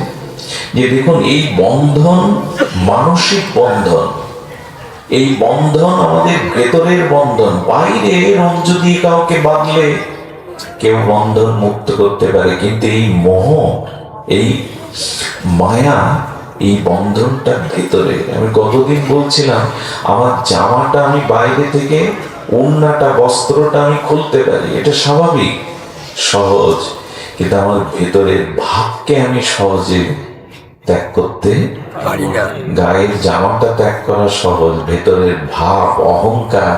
যে দেখুন, এই বন্ধন মানসিক বন্ধন, এই বন্ধন আমাদের ভেতরের বন্ধন। বাইরে রঞ্জু দিয়ে কাউকে বাঁধলে কেউ বন্ধন মুক্ত করতে পারে, কিন্তু এই মোহ, এই মায়া, এই বন্ধনটা ভেতরে। আমি কতদিন বলছিলাম, আমার জামাটা আমি বাইরে থেকে, ওড়নাটা, বস্ত্রটা আমি খুলতে পারি, এটা স্বাভাবিক, সহজ, কিন্তু আমার ভেতরের ভাবকে আমি সহজে ত্যাগ করতে পারি না। গায়ের জামাটা ত্যাগ করা সহজ, ভেতরের ভাব, অহংকার,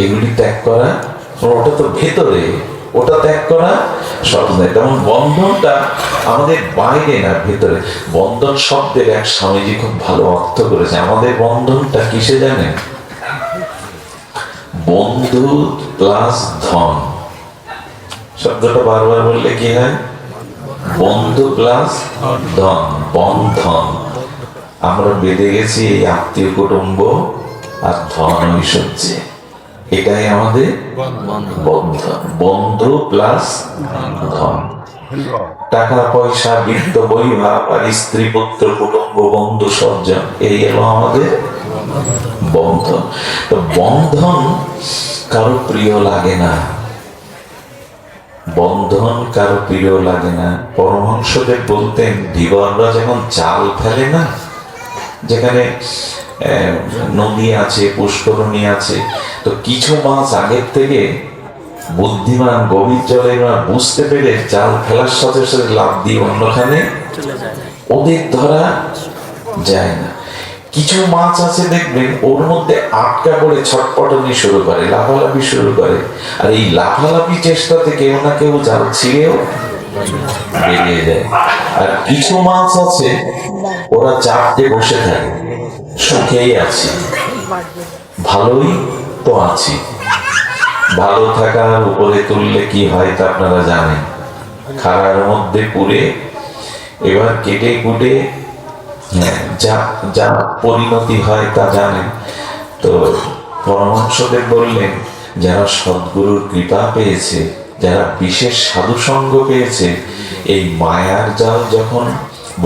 এগুলি ত্যাগ করা, ওটা তো ভেতরে, ওটা ত্যাগ করা সহজ নয়। তেমন বন্ধনটা আমাদের বাইরে না, ভেতরে। বন্ধন শব্দের এক স্বামীজি খুব ভালো অর্থ করেছে। আমাদের বন্ধনটা কিসে জানেন? বন্ধু প্লাস ধন। শব্দটা বারবার বললে কি হয়? বন্ধু প্লাস ধন, বন্ধন। আমরা বেঁধে গেছি এই আত্মীয় কুটুম্ব আর ধন ঐশ্বর্যে, এটাই আমাদের বন্ধন। বন্ধু প্লাস ধন, টাকা পয়সা, বিত্ত, বৈভব আর স্ত্রী, পুত্র, কুটুম্ব, বন্ধু, সজ্জন, এই হলো আমাদের বন্ধন। তো বন্ধন কারো প্রিয় লাগে না, বন্ধন কারো প্রিয় লাগে না। পরমহংসদেব বলতেন, ধীবররা যখন জাল ফেলে না, যেখানে নদী আছে, পুষ্করণী আছে, তো কিছু মাছ আগের থেকে বুদ্ধিমান গভীর জলে বুঝতে পেরে জাল ফেলার সাথে সাথে লাফ দিয়ে অন্যখানে ওদের ধরা যায় না। কিছু মাছ আছে দেখবেন, ওর মধ্যে আটকা পড়ে ছটপটানি শুরু করে, লাফালাফি শুরু করে, আর এই লাফালাফি চেষ্টাতে কেউ না কেউ জাল ছিঁড়েও বেরিয়ে যায়। আর কিছু মাছ আছে, ওরা চাপতে বসে থাকে, সুখেই আছি, ভালোই তো আছি। ভালো থাকার উপরে তুললে কি হয় তা আপনারা জানেন, খাড়ার মধ্যে পুরে এবার কেটে কুটে যা যা পরিণতি হয় তা জানেন। তো পরমহংসদেব বললেন, যারা সদ্গুরুর কৃপা পেয়েছে, যারা বিশেষ সাধু সঙ্গ পেয়েছে, এই মায়ার জাল যখন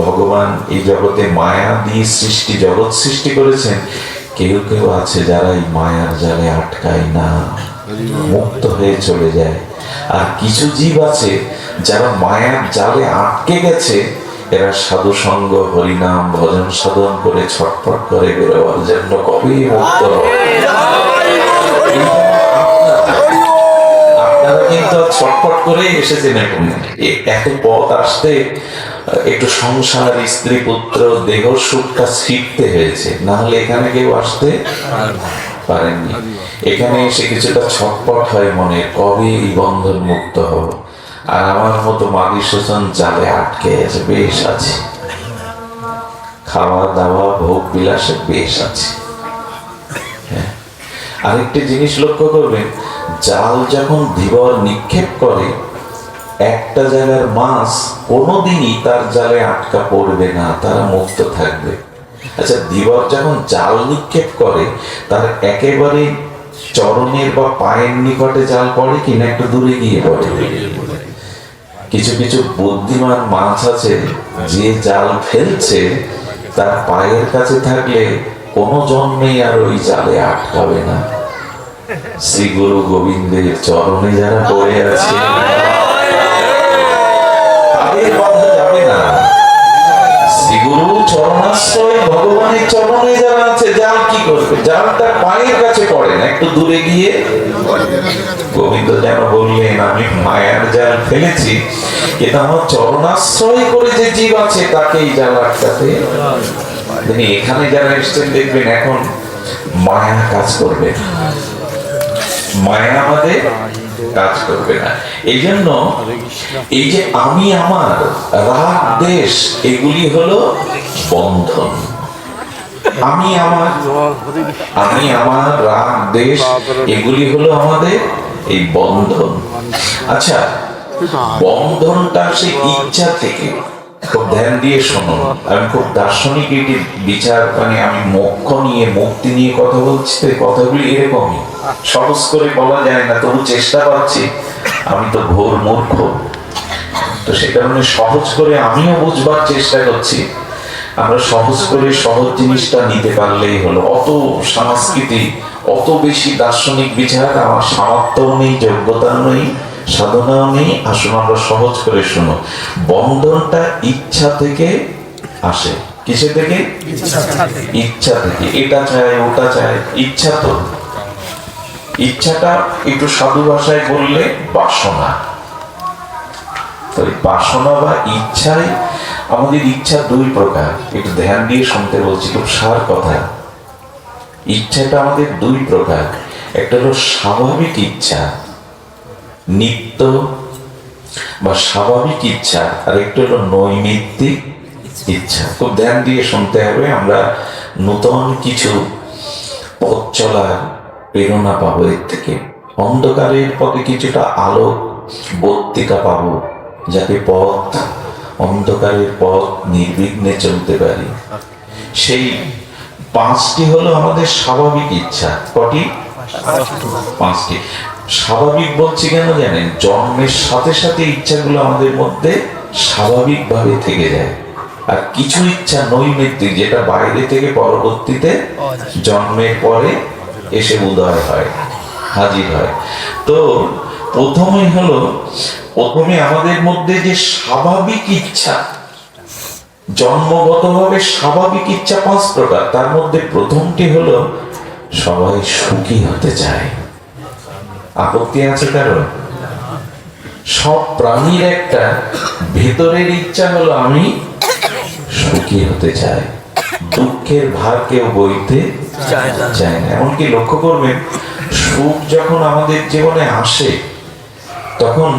ভগবান এই জগতে মায়া দিয়ে সৃষ্টি, জগৎ সৃষ্টি করেছেন, কেউ কেউ আছে যারা এই মায়ার জালে আটকায় না, মুক্ত হয়ে চলে যায়। আর কিছু জীব আছে যারা মায়ার জালে আটকে গেছে, এরা সাধু সঙ্গ, হরিনাম, ভজন সাধন করে ছটফট করে বেরোবার জন্য কবে মুক্ত হবে। আপনারা কিন্তু ছটফট করে এসেছেন, এখন এত পথ আসতে একটু সংসার, স্ত্রী, পুত্র, দেহ সুখটা শিখতে হয়েছে, না হলে এখানে কেউ আসতে পারেননি। এখানে এসে কিছুটা ছটপট হয় মনে, কবে এই বন্ধন মুক্ত হবো। আর আমার মতো মাগি শোষণ জালে আটকে আছে, বেশ আছে, খাওয়া দাওয়া ভোগ বিলাসে বেশ আছে। আরেকটি জিনিস লক্ষ্য করবেন, জাল যখন ধীবর নিক্ষেপ করে, একটা জায়গার মাছ কোনোদিনই তার জালে আটকা পড়বে না, তারা মুক্ত থাকবে। আচ্ছা, ধীবর যখন জাল নিক্ষেপ করে, তার একেবারে চরণের বা পায়ের নিকটে জাল পড়ে কিনা একটু দূরে গিয়ে পড়ে? কিছু কিছু বুদ্ধিমান মাছ আছে, যে জাল ফেলছে তার পায়ের কাছে থাকলে কোনো জন্মেই আর ওই জালে আটকাবে না। শ্রী গুরু গোবিন্দের চরণে যারা পড়ে আছে তাদের বাধা যাবে না। শ্রী গুরু চরণাশ্রয় ভগবানের চরণে যারা আছে, জাল কি করবে? জাল তার পায়ের কাছে পড়ে না, একটু দূরে গিয়ে। গোবিন্দ যেন বললেন, আমি মায়ার জাল ফেলেছি, কিন্তু আমার চরণাশ্রয় করে যে জীব আছে তাকেই জাল আটকাতে। এখানে যারা এসছেন দেখবেন এখন মায়া কাজ করবে, মায়া আমাদের কাজ করবে না। এই জন্য এই যে আমি আমার, রাগ দেশ, এগুলি হলো বন্ধন। আমি আমার, আমি আমার, রাগ দেশ, এগুলি হলো আমাদের এই বন্ধন। আচ্ছা, বন্ধনটা সেই ইচ্ছা থেকে, খুব ধ্যান দিয়ে শুনুন। আমি খুব দার্শনিক বিচার, মানে আমি মোক্ষ নিয়ে, মুক্তি নিয়ে কথা বলছি, তো কথাগুলি এরকমই, সহজ করে বলা যায় না, তবু চেষ্টা করছি। আমি তো ঘোর মূর্খ, তো সে কারণে সহজ করে আমিও বুঝবার চেষ্টা করছি। আমরা সহজ করে সহজ জিনিসটা নিতে পারলেই হলো। অত সংস্কৃতি, অত বেশি দার্শনিক বিচার আমার সামর্থ্যও নেই, যোগ্যতাও নেই, সাধনাও নেই। আসুন আমরা সহজ করে শুনো। বন্ধনটা ইচ্ছা থেকে আসে। কিসে থেকে? ইচ্ছা থেকে। এটা চাই, ওটা চাই, ইচ্ছা। তো ইচ্ছাটা একটু সাধু ভাষায় বললে বাসনা। তো বাসনা বা ইচ্ছায়, আমাদের ইচ্ছা দুই প্রকার, একটু ধ্যান দিয়ে শুনতে বলছি, খুব সার কথা। ইচ্ছাটা আমাদের দুই প্রকার, একটা হলো স্বাভাবিক ইচ্ছা, নিত্য বা স্বাভাবিক ইচ্ছা, আর একটা হলো নৈমিত্তিক ইচ্ছা। খুব ধ্যান দিয়ে শুনতে হবে। আমরা নতুন কিছু পথ চলার প্রেরণা পাবো এর থেকে। অন্ধকারের পথে কিছুটা আলো বর্তিকা পাবো, যাতে পথ, অন্ধকারের পথ নির্বিঘ্নে চলতে পারি। সেই পাঁচটি হলো আমাদের স্বাভাবিক ইচ্ছা। কটি? পাঁচটি। স্বাভাবিক বলছি কেন জানেন? জন্মের সাথে সাথে ইচ্ছাগুলো আমাদের মধ্যে স্বাভাবিকভাবে থেকে যায়। আর কিছু ইচ্ছা নৈমিত্তিক, যেটা বাইরে থেকে পরবর্তীতে জন্মের পরে এসে উদয় হয়, হাজির হয়। তো প্রথমে আমাদের মধ্যে যে স্বাভাবিক ইচ্ছা, জন্মগতভাবে স্বাভাবিক ইচ্ছা পাঁচ প্রকার। তার মধ্যে প্রথমটি হলো সবাই সুখী হতে চায়। আপত্তি আছে কারণ? সব প্রাণীর একটা ভেতরের ইচ্ছা হলো আমি সুখী হতে চাই, দুঃখের ভার কেউ বইতে চায় না। এমনকি লক্ষ্য করবেন, সুখ যখন আমাদের জীবনে আসে, তখন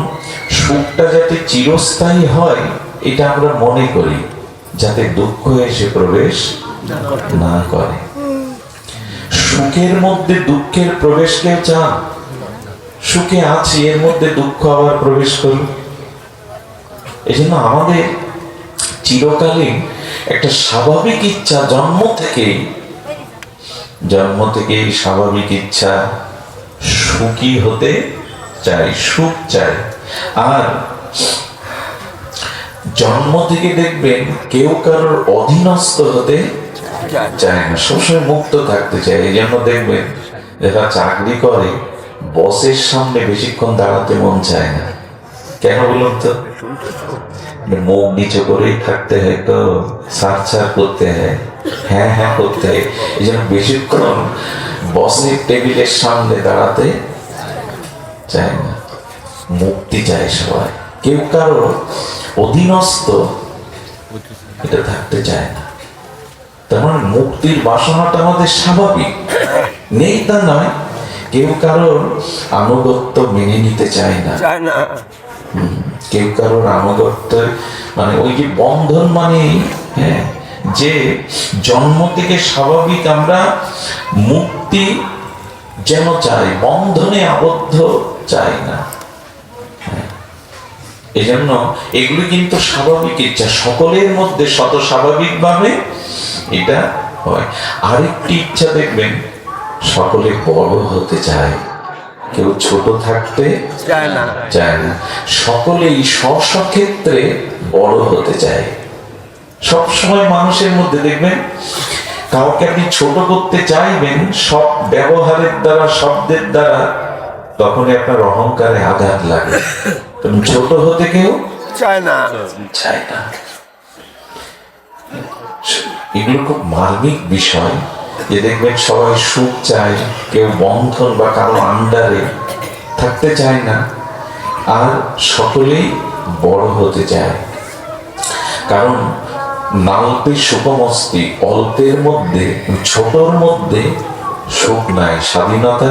সুখটা যাতে চিরস্থায়ী হয় এটা আমরা মনে করি, যাতে দুঃখ এসে প্রবেশ না করে। সুখের মধ্যে দুঃখের প্রবেশ কেউ চান? সুখে আছি, এর মধ্যে দুঃখ আবার প্রবেশ করুন। এই জন্য আমাদের চিরকালীন একটা স্বাভাবিক ইচ্ছা, জন্ম থেকেই স্বাভাবিক ইচ্ছা সুখী হতে চাই, সুখ চাই। আর জন্ম থেকে দেখবেন কেউ কারোর অধীনস্থ হতে চায় না, সবসময় মুক্ত থাকতে চায়। এই জন্য দেখবেন যারা চাকরি করে, বসের সামনে বেশিক্ষণ দাঁড়াতে মন চায় না। কেন বলুন তো? মুখ নিচু করেই থাকতে হয়, তো সার করতে হয়, হ্যাঁ হ্যাঁ করতে হয়। এই জন্য বেশিক্ষণ বসের টেবিলের সামনে দাঁড়াতে চায় না, মুক্তি চায় সবাই। কেউ কারো অধীনস্থ এটা থাকতে চায় না। তার মানে মুক্তির বাসনাটা আমাদের স্বাভাবিক, নেই তা নয়। কেউ কারোর আনুগত্য মেনে নিতে চায় না, কেউ কারোর আনুগত্য, মানে ওই যে বন্ধন, মানে হ্যাঁ, যে জন্ম থেকে স্বাভাবিক আমরা মুক্তি যেন চাই, বন্ধনে আবদ্ধ চাই না। এই জন্য এগুলি কিন্তু স্বাভাবিক ইচ্ছা, সকলের মধ্যে শত স্বাভাবিকভাবে এটা হয়। আরেকটি ইচ্ছা দেখবেন, সকলে বড় হতে চায়। কেউ ছোট থাকতে চায় না। চায় না। সকলেই স্ব-স্ব-ক্ষেত্রে বড় হতে চায়। সবসময় মানুষের মধ্যে দেখবেন কাউকে আপনি ছোট করতে চাইবেন সব ব্যবহারের দ্বারা, শব্দের দ্বারা, তখনই আপনার অহংকারে আঘাত লাগে। তুমি ছোট হতে কেউ চায় না। চায় না। এগুলো খুব মার্মিক বিষয়, যে দেখবেন সবাই সুখ চায়, কেউ বন্ধন বা কারো আন্ডারে থাকতে চায় না, আর সকলেই বড় হতে চায়। কারণ নাল্পে সুখমস্তি, অল্পের মধ্যে, ছোটর মধ্যে সুখ নাই, স্বাধীনতা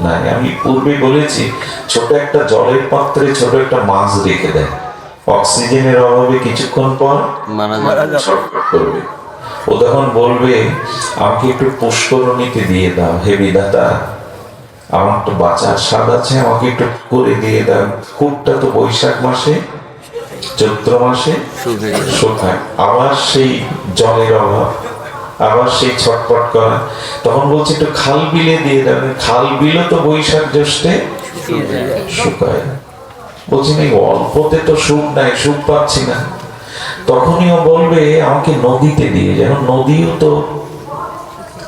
নাই। আমি পূর্বে বলেছি, ছোট একটা জলের পাত্রে ছোট একটা মাছ রেখে দেয়, অক্সিজেনের অভাবে কিছুক্ষণ পর ছটফট করবে। ও তখন বলবে, আমাকে একটু পুষ্করণীতে দিয়ে দাও হে বিধাতা, আমার তো বাঁচার স্বাদ আছে, আমাকে একটু করে দিয়ে দাও। কূপটা তো বৈশাখ মাসে, চৈত্র মাসে শুকায়, আবার সেই জলের অভাব, আবার সেই ছটপট করা। তখন বলছে একটু খাল বিলে দিয়ে দেবে, খাল বিলও তো বৈশাখ জ্যৈষ্ঠে শুকায়। বলছি না, অল্পতে তো সুখ নাই, সুখ পাচ্ছি না। তখনই ও বলবে, আমাকে নদীতে দিয়ে, যেন নদীও তো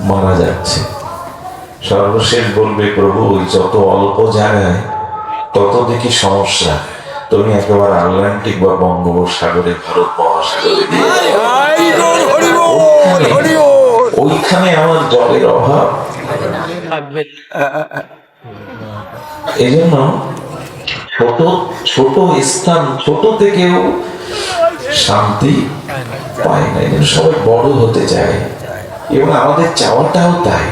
মারা যাচ্ছে। সর্বশেষ বলবে, প্রভু যত অল্প জায়গায় তত দেখি সমস্যা, তুমি একেবারে আটলান্টিক বা বঙ্গোপসাগরে, ভারত মহাসাগরে দিয়ে ওইখানে আমার জলের অভাব। এই জন্য ছোট ছোট স্থান, ছোট থেকেও শান্তি পায় না। এই জন্য সবাই বড় হতে চায়, এবং আমাদের চাওয়াটাও তাই,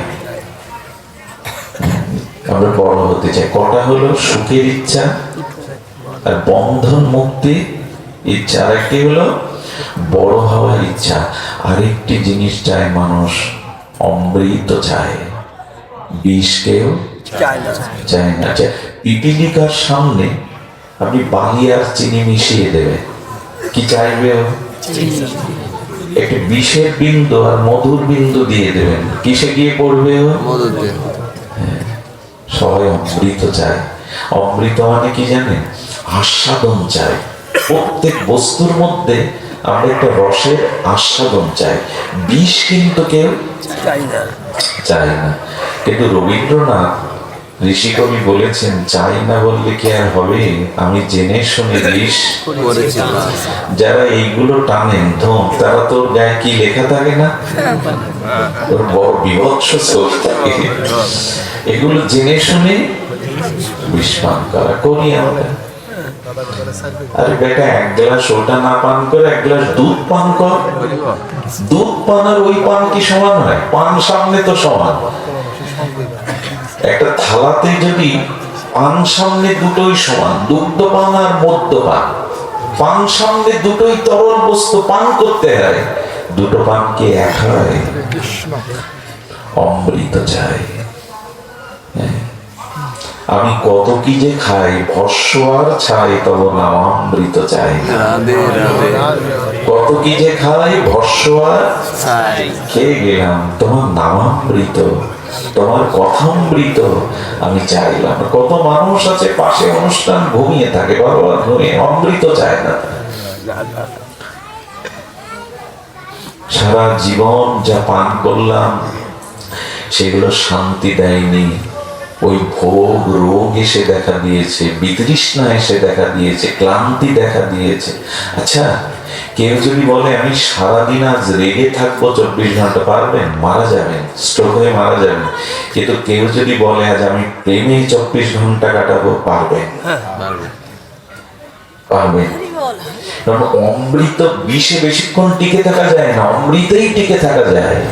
আমরা বড় হতে চাই। কটা হলো সুখের ইচ্ছা আর বন্ধন মুক্তি ইচ্ছা, আর একটি হলো বড় হওয়ার ইচ্ছা। আরেকটি জিনিস চায় মানুষ, অমৃত চায়, বিষ কেউ চায় না। পিপিলিকার সামনে আপনি বালি আর চিনি মিশিয়ে দেবে, কি চাইবে? একটি বিষের বিন্দু আর মধুর বিন্দু দিয়ে দেবেন, কিসে গিয়ে পড়বে? সবাই অমৃত চায়। অমৃত মানে কি জানেন? আস্বাদন চাই। প্রত্যেক বস্তুর মধ্যে আমরা একটা রসের আস্বাদন চাই। বিষ কিন্তু কেউ চাই না। কিন্তু রবীন্দ্রনাথ ঋষিকবি বলেছেন, চাই না বললে কি আর হবে, আমি জেনে শুনে বিষ। যারা এইগুলো টানেন ধম, তারা তো গায়ে কি লেখা থাকে না, বড় বিভৎস চোখ থাকে। এগুলো জেনে শুনে বিষ পান করা করি আমরা। আরে বেটা, এক গ্লাস ওটা না পান করে এক গ্লাস দুধ পান কর। দুধ পান আর ওই পান কি সমান হয়? পান সামনে তো সমান। একটা থালাতে যদি পান সামনে দুটোই সমান, দুগ্ধ পান আর মদ্য পান, পান সামনে দুটোই তরল বস্তু পান করতে হয়, দুটো পান কি এক হয়? অমৃত চাই। আমি কত কি যে খাই, ভস্য আর ছাই, তব নামামৃত চাই। কত কি যে খাই, ভস্য আর খেয়ে গেলাম, তোমার নামামৃত, তোমার কথামৃত আমি চাইলাম। কত মানুষ আছে পাশে অনুষ্ঠান ঘুমিয়ে থাকে, বারবার ঘুমিয়ে, অমৃত চায় না। সারা জীবন যা পান করলাম সেগুলো শান্তি দেয়নি। ওই ভোগ রোগ এসে দেখা দিয়েছে, বিতৃষ্ণা এসে দেখা দিয়েছে, ক্লান্তি দেখা দিয়েছে। আচ্ছা, কেউ যদি বলে আমি সারাদিন আজ রেগে থাকবো 24 ঘন্টা, পারবেন? মারা যাবেন, স্ট্রোক হয়ে মারা যাবেন। কিন্তু কেউ যদি বলে আজ আমি প্রেমে 24 ঘন্টা কাটাবো, পারবেন? পারবেন। অমৃত বিষে বেশিক্ষণ টিকে থাকা যায় না, অমৃতেই টিকে থাকা যায়।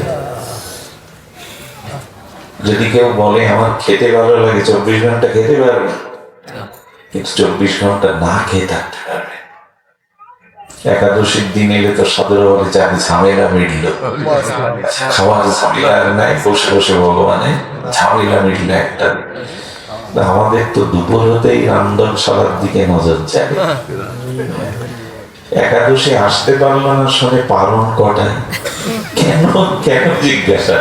যদি কেউ বলে আমার খেতে ভালো লাগে, 24 ঘন্টা খেতে পারবে, কিন্তু 24 ঘন্টা না খেয়ে থাকতে পারবে। একাদশীর দিন এলে তো সদর বলে চাকরি ঝামেলা মিটল, খাওয়ার ঝামেলা নাই, বসে বসে ভগবানের ঝামেলা মিটল একটা। আমাদের তো দুপুর হতেই রান্ধনশালার দিকে নজর যায়। একাদশী আসতে পারলো না শুনে পারণ কটায়, কেন কেন জিজ্ঞাসা,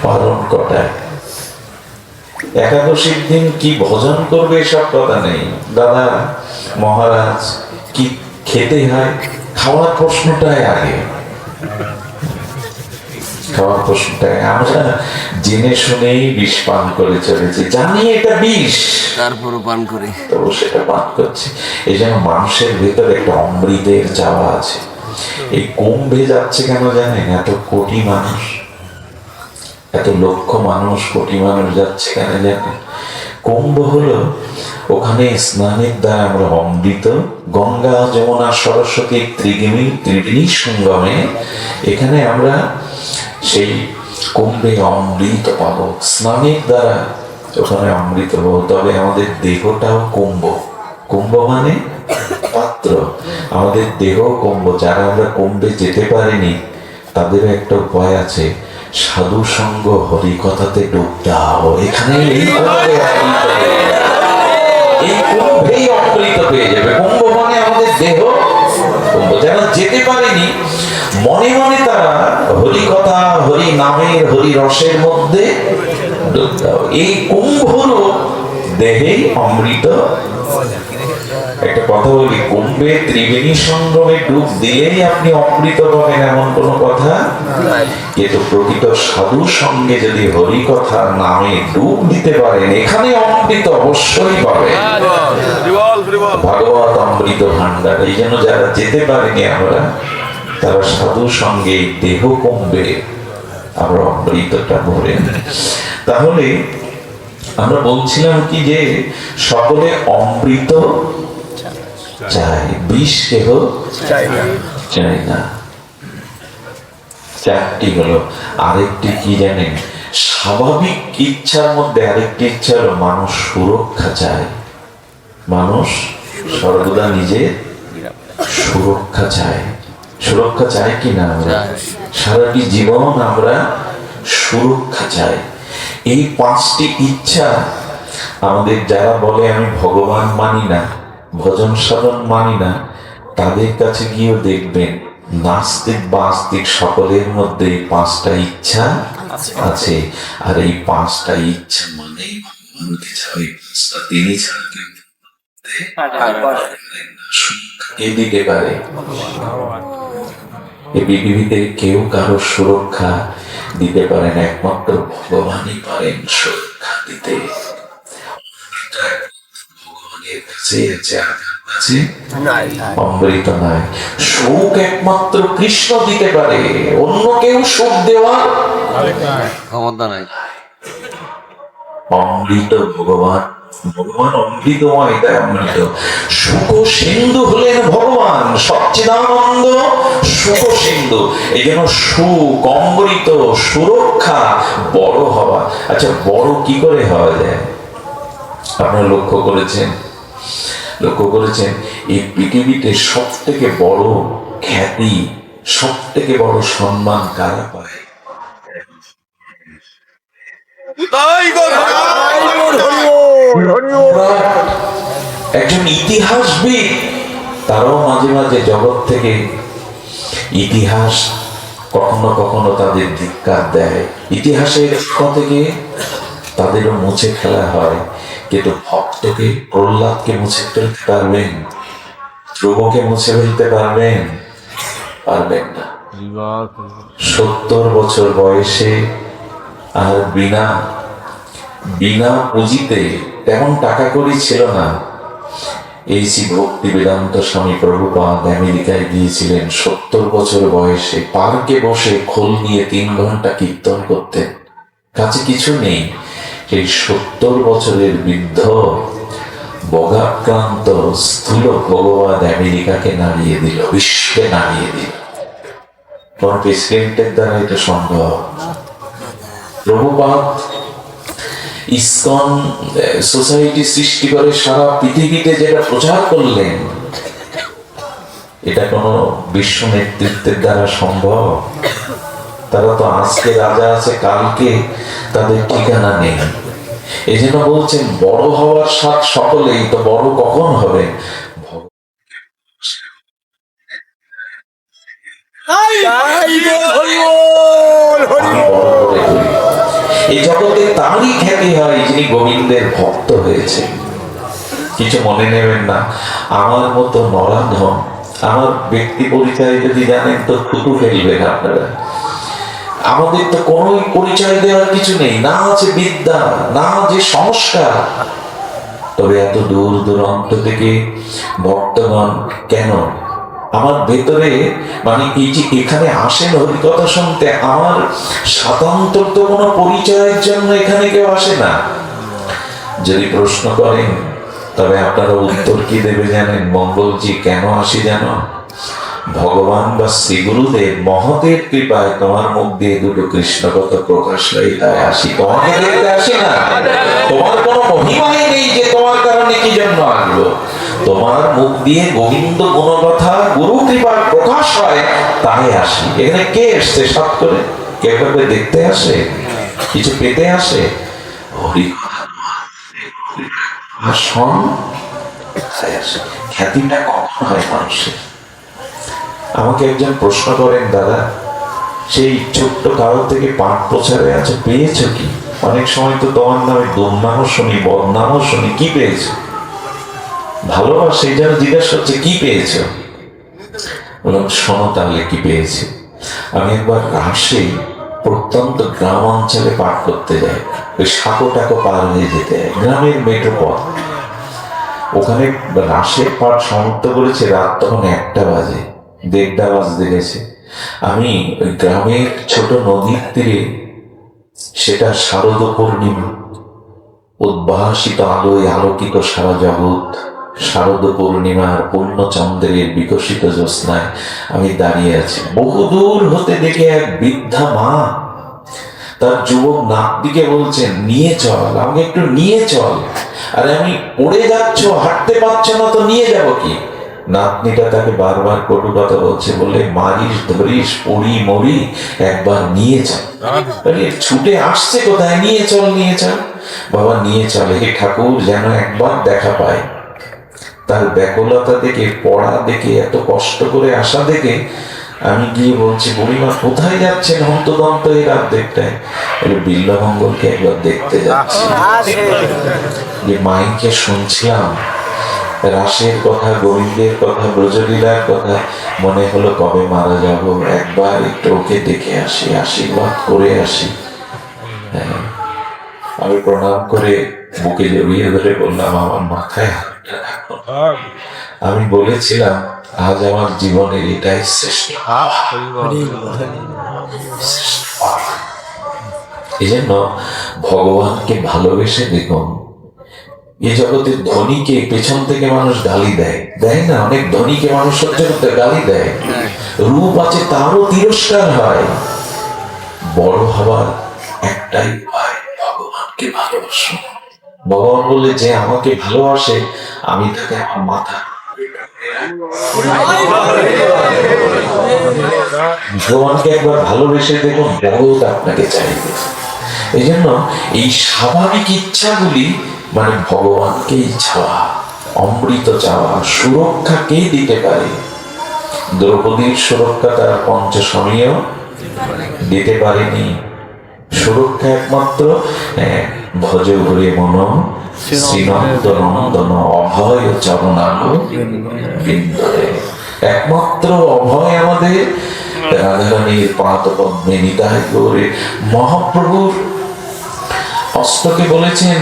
পারণ কটায়? একাদশীর দিন কি ভজন করবে এসব কথা নেই। দাদা মহারাজ কি খেতে হয়, খাওয়ার প্রশ্নটাই আগে, খাওয়ার প্রশ্নটাই। আমরা জেনে শুনেই বিষ পান করে চলেছি, জানি এটা বিষ, তারপরও পান করে, তবু সেটা পান করছি। এই জন্য মানুষের ভেতরে একটা অমৃতের চাওয়া আছে। এই কুম্ভে যাচ্ছে কেন জানেন? এত কোটি মানুষ, এত লক্ষ মানুষ, কোটি মানুষ যাচ্ছে কেন জানেন? কুম্ভ হলো ওখানে স্নানের দ্বারা আমরা অমৃত, গঙ্গা যমুনা সরস্বতী ত্রিবেণী সঙ্গমে এখানে আমরা সেই কুম্ভে অমৃত পাবো। স্নানের দ্বারা ওখানে অমৃত পাবো। তবে আমাদের দেহটাও কুম্ভ, কুম্ভ মানে পাত্র, আমাদের দেহ কুম্ভ। যারা আমরা কুম্ভে যেতে পারিনি তাদেরও একটা উপায় আছে, সাধু সঙ্গ হরি কথাতে ডুব দাও। এখানে এই কুম্ভেই অমৃত পেয়ে যাবে। কুম্ভ মানে আমাদের দেহ কুম্ভ। যারা যেতে পারেনি মনে মনে তারা হরি কথা, হরি নামের, হরি রসের মধ্যে ডুব দাও। এই কুম্ভ দেহেই অমৃত। একটা কথা বলি, কুম্ভে ত্রিবেণী সঙ্গমে ডুব দিলেই আপনি অমৃত পাবেন এমন কোন কথা, কিন্তু প্রকৃত সাধু সঙ্গে যদি হরি কথা নামে ডুব দিতে পারেন এখানে অমৃত অবশ্যই পাবেন। ভাগবত অমৃত ভান্ডার। এই জন্য যারা যেতে পারেনি আমরা, তারা সাধু সঙ্গে দেহ কুম্ভে আমরা অমৃতটা ভরে। তাহলে আমরা বলছিলাম কি যে সকলে অমৃত চাই, বিষ কেহ চাই না। চারটি হলো। আরেকটি কি জানেন? স্বাভাবিক ইচ্ছার মধ্যে আরেকটি ইচ্ছা হলো মানুষ সুরক্ষা চায়। মানুষ সর্বদা নিজের সুরক্ষা চায়। সুরক্ষা চায় কি না? আমরা সারাটি জীবন আমরা সুরক্ষা চাই। এই পাঁচটি ইচ্ছা আমাদের, যারা বলে আমি ভগবান মানি না, ভজন সাধন মানি না, তাদের কাছে গিয়েও দেখবেন নাস্তিক বা আস্তিক সকলের মধ্যে এই পাঁচটা ইচ্ছা আছে। আর এই পাঁচটা ইচ্ছা মানেই ভগবানকে চাই। তিনি ছাড়া কে দিতে পারে? এই পৃথিবীতে কেউ কারো সুরক্ষা দিতে পারেন, একমাত্র ভগবানই পারেন সুরক্ষা দিতে। ভগবানের কাছে আছে, অমৃত নাই। সুখ একমাত্র কৃষ্ণ দিতে পারে, অন্য কেউ সুখ দেওয়ার ক্ষমতা নাই। অমৃত ভগবান, ভগবান অমৃতময়, তাই অমৃত। সুখ সিন্ধু হলেন ভগবান, সচ্চিদানন্দ সুখ সিন্ধু। এই জন্য সুখ, অমৃত, সুরক্ষা, বড় হওয়া। আচ্ছা, বড় কি করে হওয়া যায়? আপনারা লক্ষ্য করেছেন এই পৃথিবীতে সব থেকে বড় খ্যাতি, সব থেকে বড় সম্মান কারা পায়? একজন ইতিহাসবিদ, তারাও মাঝে মাঝে জগৎ থেকে ইতিহাস কখনো কখনো তাদের ধিক্কার দেয়, ইতিহাসের থেকে তাদেরও মুছে ফেলা হয়। কিন্তু ভক্তকে, প্রহ্লাদকে মুছে ফেলতে পারবেন? ধ্রুবকে মুছে ফেলতে পারবেন? পারবেন না। 70 বছর বয়সে আর বিনা পুঁজিতে, তেমন টাকা কড়ি ছিল না, এই ভক্তি বেদান্ত স্বামী প্রভুপাদ আমেরিকায় গিয়েছিলেন 70 বছর বয়সে। পার্কে বসে খোল নিয়ে 3 ঘন্টা কীর্তন করতেন, কাছে কিছু নেই। সেই 70 বছরের বৃদ্ধ বগাক্রান্ত স্থূল ভগবান আমেরিকাকে নাড়িয়ে দিল, বিশ্বকে নাড়িয়ে দিল। কোন প্রেসিডেন্টের দ্বারা এটা সম্ভব? প্রভুপাদ ইসকন সোসাইটি সৃষ্টি করে সারা পৃথিবীতে যেটা প্রচার করলেন, এটা কোন বিশ্ব নেতৃত্বের দ্বারা সম্ভব? তারা তো আজকে রাজা আছে, কালকে তাদের ঠিকানা নেই। এই জন্য বলছেন বড় হওয়ার স্বাদ সকলেই, তো বড় কখন হবে? এই জগতে তারই খ্যাতি হয় যিনি গোবিন্দের ভক্ত হয়েছে। কিছু মনে নেবেন না, আমার মতো নরাধম, আমার ব্যক্তি পরিচয় যদি জানেন তো থুতু ফেলবেন আপনারা। আমাদের তো কোনো পরিচয় দেওয়ার কিছু নেই, না আছে বিদ্যা, না আছে সংস্কার। তবে এত দূর দূরান্ত থেকে ভক্তগণ কেন আমার ভেতরে, মানে এই যে এখানে আসেন হরিকথা শুনতে, আমার স্বাতন্ত্র তো কোনো পরিচয়ের জন্য এখানে কেউ আসে না। যদি প্রশ্ন করেন তবে আপনারা উত্তর কি দেবে জানেন? মঙ্গলজি কেন আসি জানো? ভগবান বা শ্রী গুরুদেব মহতের কৃপায় তোমার মুখ দিয়ে দুটো কৃষ্ণ কথা প্রকাশ হয়, তাই আসি। তোমাকে দেখতে আসি না, তোমার কোনো মহিমাই নেই যে তোমার কারণে কি জন্য আসবো। তোমার মুখ দিয়ে গোবিন্দ গুণকথা গুরু কৃপার প্রকাশ হয়, তাই আসি। এখানে কে এসছে সব করে? কে কাউকে দেখতে আসে, কিছু পেতে আসে? হরি খ্যাতিটা কখন হয় মানুষের? আমাকে একজন প্রশ্ন করেন, দাদা সেই ছোট্ট কারো থেকে পাঠ প্রচারে আছে, পেয়েছো কি? অনেক সময় তো তোমার নামে দুর্নামও শুনি, বদনামও শুনি, কি পেয়েছো? ভালোবাসে এই জন্য জিজ্ঞাসা করছে কি পেয়েছো? বললাম শোনো তাহলে কি পেয়েছি। আমি একবার রাশে প্রত্যন্ত গ্রাম অঞ্চলে পাঠ করতে যাই, ওই সাঁকো পার হয়ে যেতে হয়, গ্রামের মেঠো পথ। ওখানে রাশের পাঠ সমাপ্ত করেছে, রাত তখন 1টা বাজে, 1:30 বাজতে গেছে। আমি ওই গ্রামের ছোট নদীর তীরে, সেটা শারদ পূর্ণিমা, উদ্ভাসিত আলোয় আলোকিত সারা জগৎ, শারদ পূর্ণিমার পূর্ণচন্দ্রের বিকশিত জ্যোৎস্নায় আমি দাঁড়িয়ে আছি। বহুদূর হতে দেখে এক বৃদ্ধা মা তার যুবক নাতনিকে বলছেন নিয়ে চল, আমাকে একটু নিয়ে চল। আরে আমি পড়ে যাচ্ছ, হাঁটতে পারছো না তো নিয়ে যাব কি? নাতনিটা তাকে বারবার কটু কথা বলছে, বলে মারিস ধরিস পড়ি মরি, একবার নিয়ে চল। ছুটে আসছে কোথায়? নিয়ে চল নিয়ে চল। বাবা নিয়ে চলে, হে ঠাকুর যেন একবার দেখা পায়। তার ব্যাকুলতা দেখে, পড়া দেখে, এত কষ্ট করে আসা দেখে আমি গিয়ে বলছি, বুড়িমা কোথায় যাচ্ছেন হন্তদন্ত এই রাত দেখটায়? বিল্লমঙ্গলকে একবার দেখতে যাচ্ছি। যে মাইকে শুনছিলাম রাসের কথা, গোবিন্দের কথা, ব্রজলীলার কথা, মনে হলো কবে মারা যাব, একবার একটু ওকে দেখে আসি, আশীর্বাদ করে আসি। হ্যাঁ, আমি প্রণাম করে বুকে জড়িয়ে ধরে বললাম, আমার মাথায় হাতটা রাখো। আমি বলেছিলাম আজ আমার জীবনের এটাই শ্রেষ্ঠ। এই জন্য ভগবানকে ভালোবেসে দেখুন। এ জগতের ধনীকে পেছন থেকে মানুষ গালি দেয়, দেয় না? অনেক ধনীকে মানুষ সহ্য করতে গালি দেয়, রূপ আছে তারও তিরস্কার হয়। বড় হবার একটাই উপায়, ভগবানকে ভালোবাসো। ভগবান বলে যে আমাকে ভালোবাসে আমি তাকে আমার মাথা, ভগবানকে একবার ভালোবেসে দেখুন, জগৎ আপনাকে চাইবে। এই জন্য এই স্বাভাবিক ইচ্ছাগুলি, মানে ভগবানকেই চাওয়া, অমৃত চাওয়া। সুরক্ষা কে দিতে পারে? দ্রৌপদীর সুরক্ষা তার পঞ্চস্বামীও দিতে পারেনি। সুরক্ষা একমাত্র ভজ হরে মন শ্রীনন্দ নন্দন অভয় চরণাঙ্গ বিন্দরে। একমাত্র অভয় আমাদের রাধারানীর পাদ পদ্মে নিতাই গৌরে। মহাপ্রভুর অস্তকে বলেছেন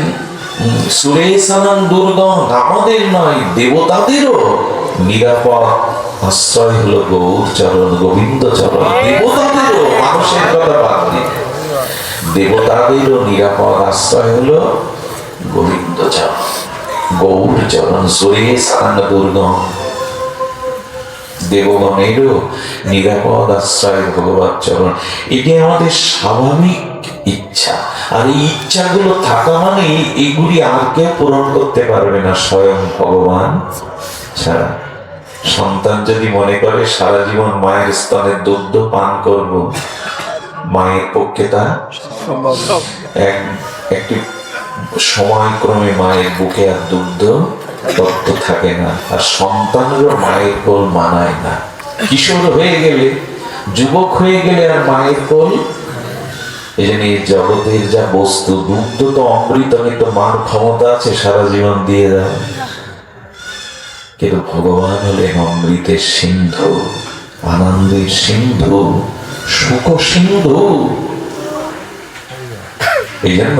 সুরেশানন দুর্গম, আমাদের নয় দেবতাদেরও নিরাপদ আশ্রয় হলো গৌর চরণ, গোবিন্দ চরণ। দেবতাদেরও, মানুষের কথা বাদ দিন, দেবতাদেরও নিরাপদ আশ্রয় হলো গোবিন্দ চরণ, গৌর চরণ। সুরেশানন দুর্গম, দেবগণেরও নিরাপদ আশ্রয় ভগবত চরণ। এটি আমাদের স্বাভাবিক ইচ্ছা। আর এই ইচ্ছাগুলো থাকা মানে এগুলি আর কেউ পূরণ করতে পারবে না, স্বয়ং ভগবান ছাড়া। সন্তান যদি মনে করে সারা জীবন মায়ের স্তনের দুগ্ধ পান করব, মায়ের পক্ষে তা একটি সময়ক্রমে মায়ের বুকে আর দুগ্ধ তত্ত্ব থাকে না। আর সন্তানেরও মায়ের কোল মানায় না। কিশোর হয়ে গেলে, যুবক হয়ে গেলে আর মায়ের কোল, এই জন্য এই জগতের যা বস্তু, দুগ্ধ তো অমৃত, কিন্তু মার ক্ষমতা আছে সারা জীবন দিয়ে দেওয়া। কিন্তু ভগবান হলেন অমৃতের সিন্ধু, আনন্দের সিন্ধু, সুখ সিন্ধু। এই জন্য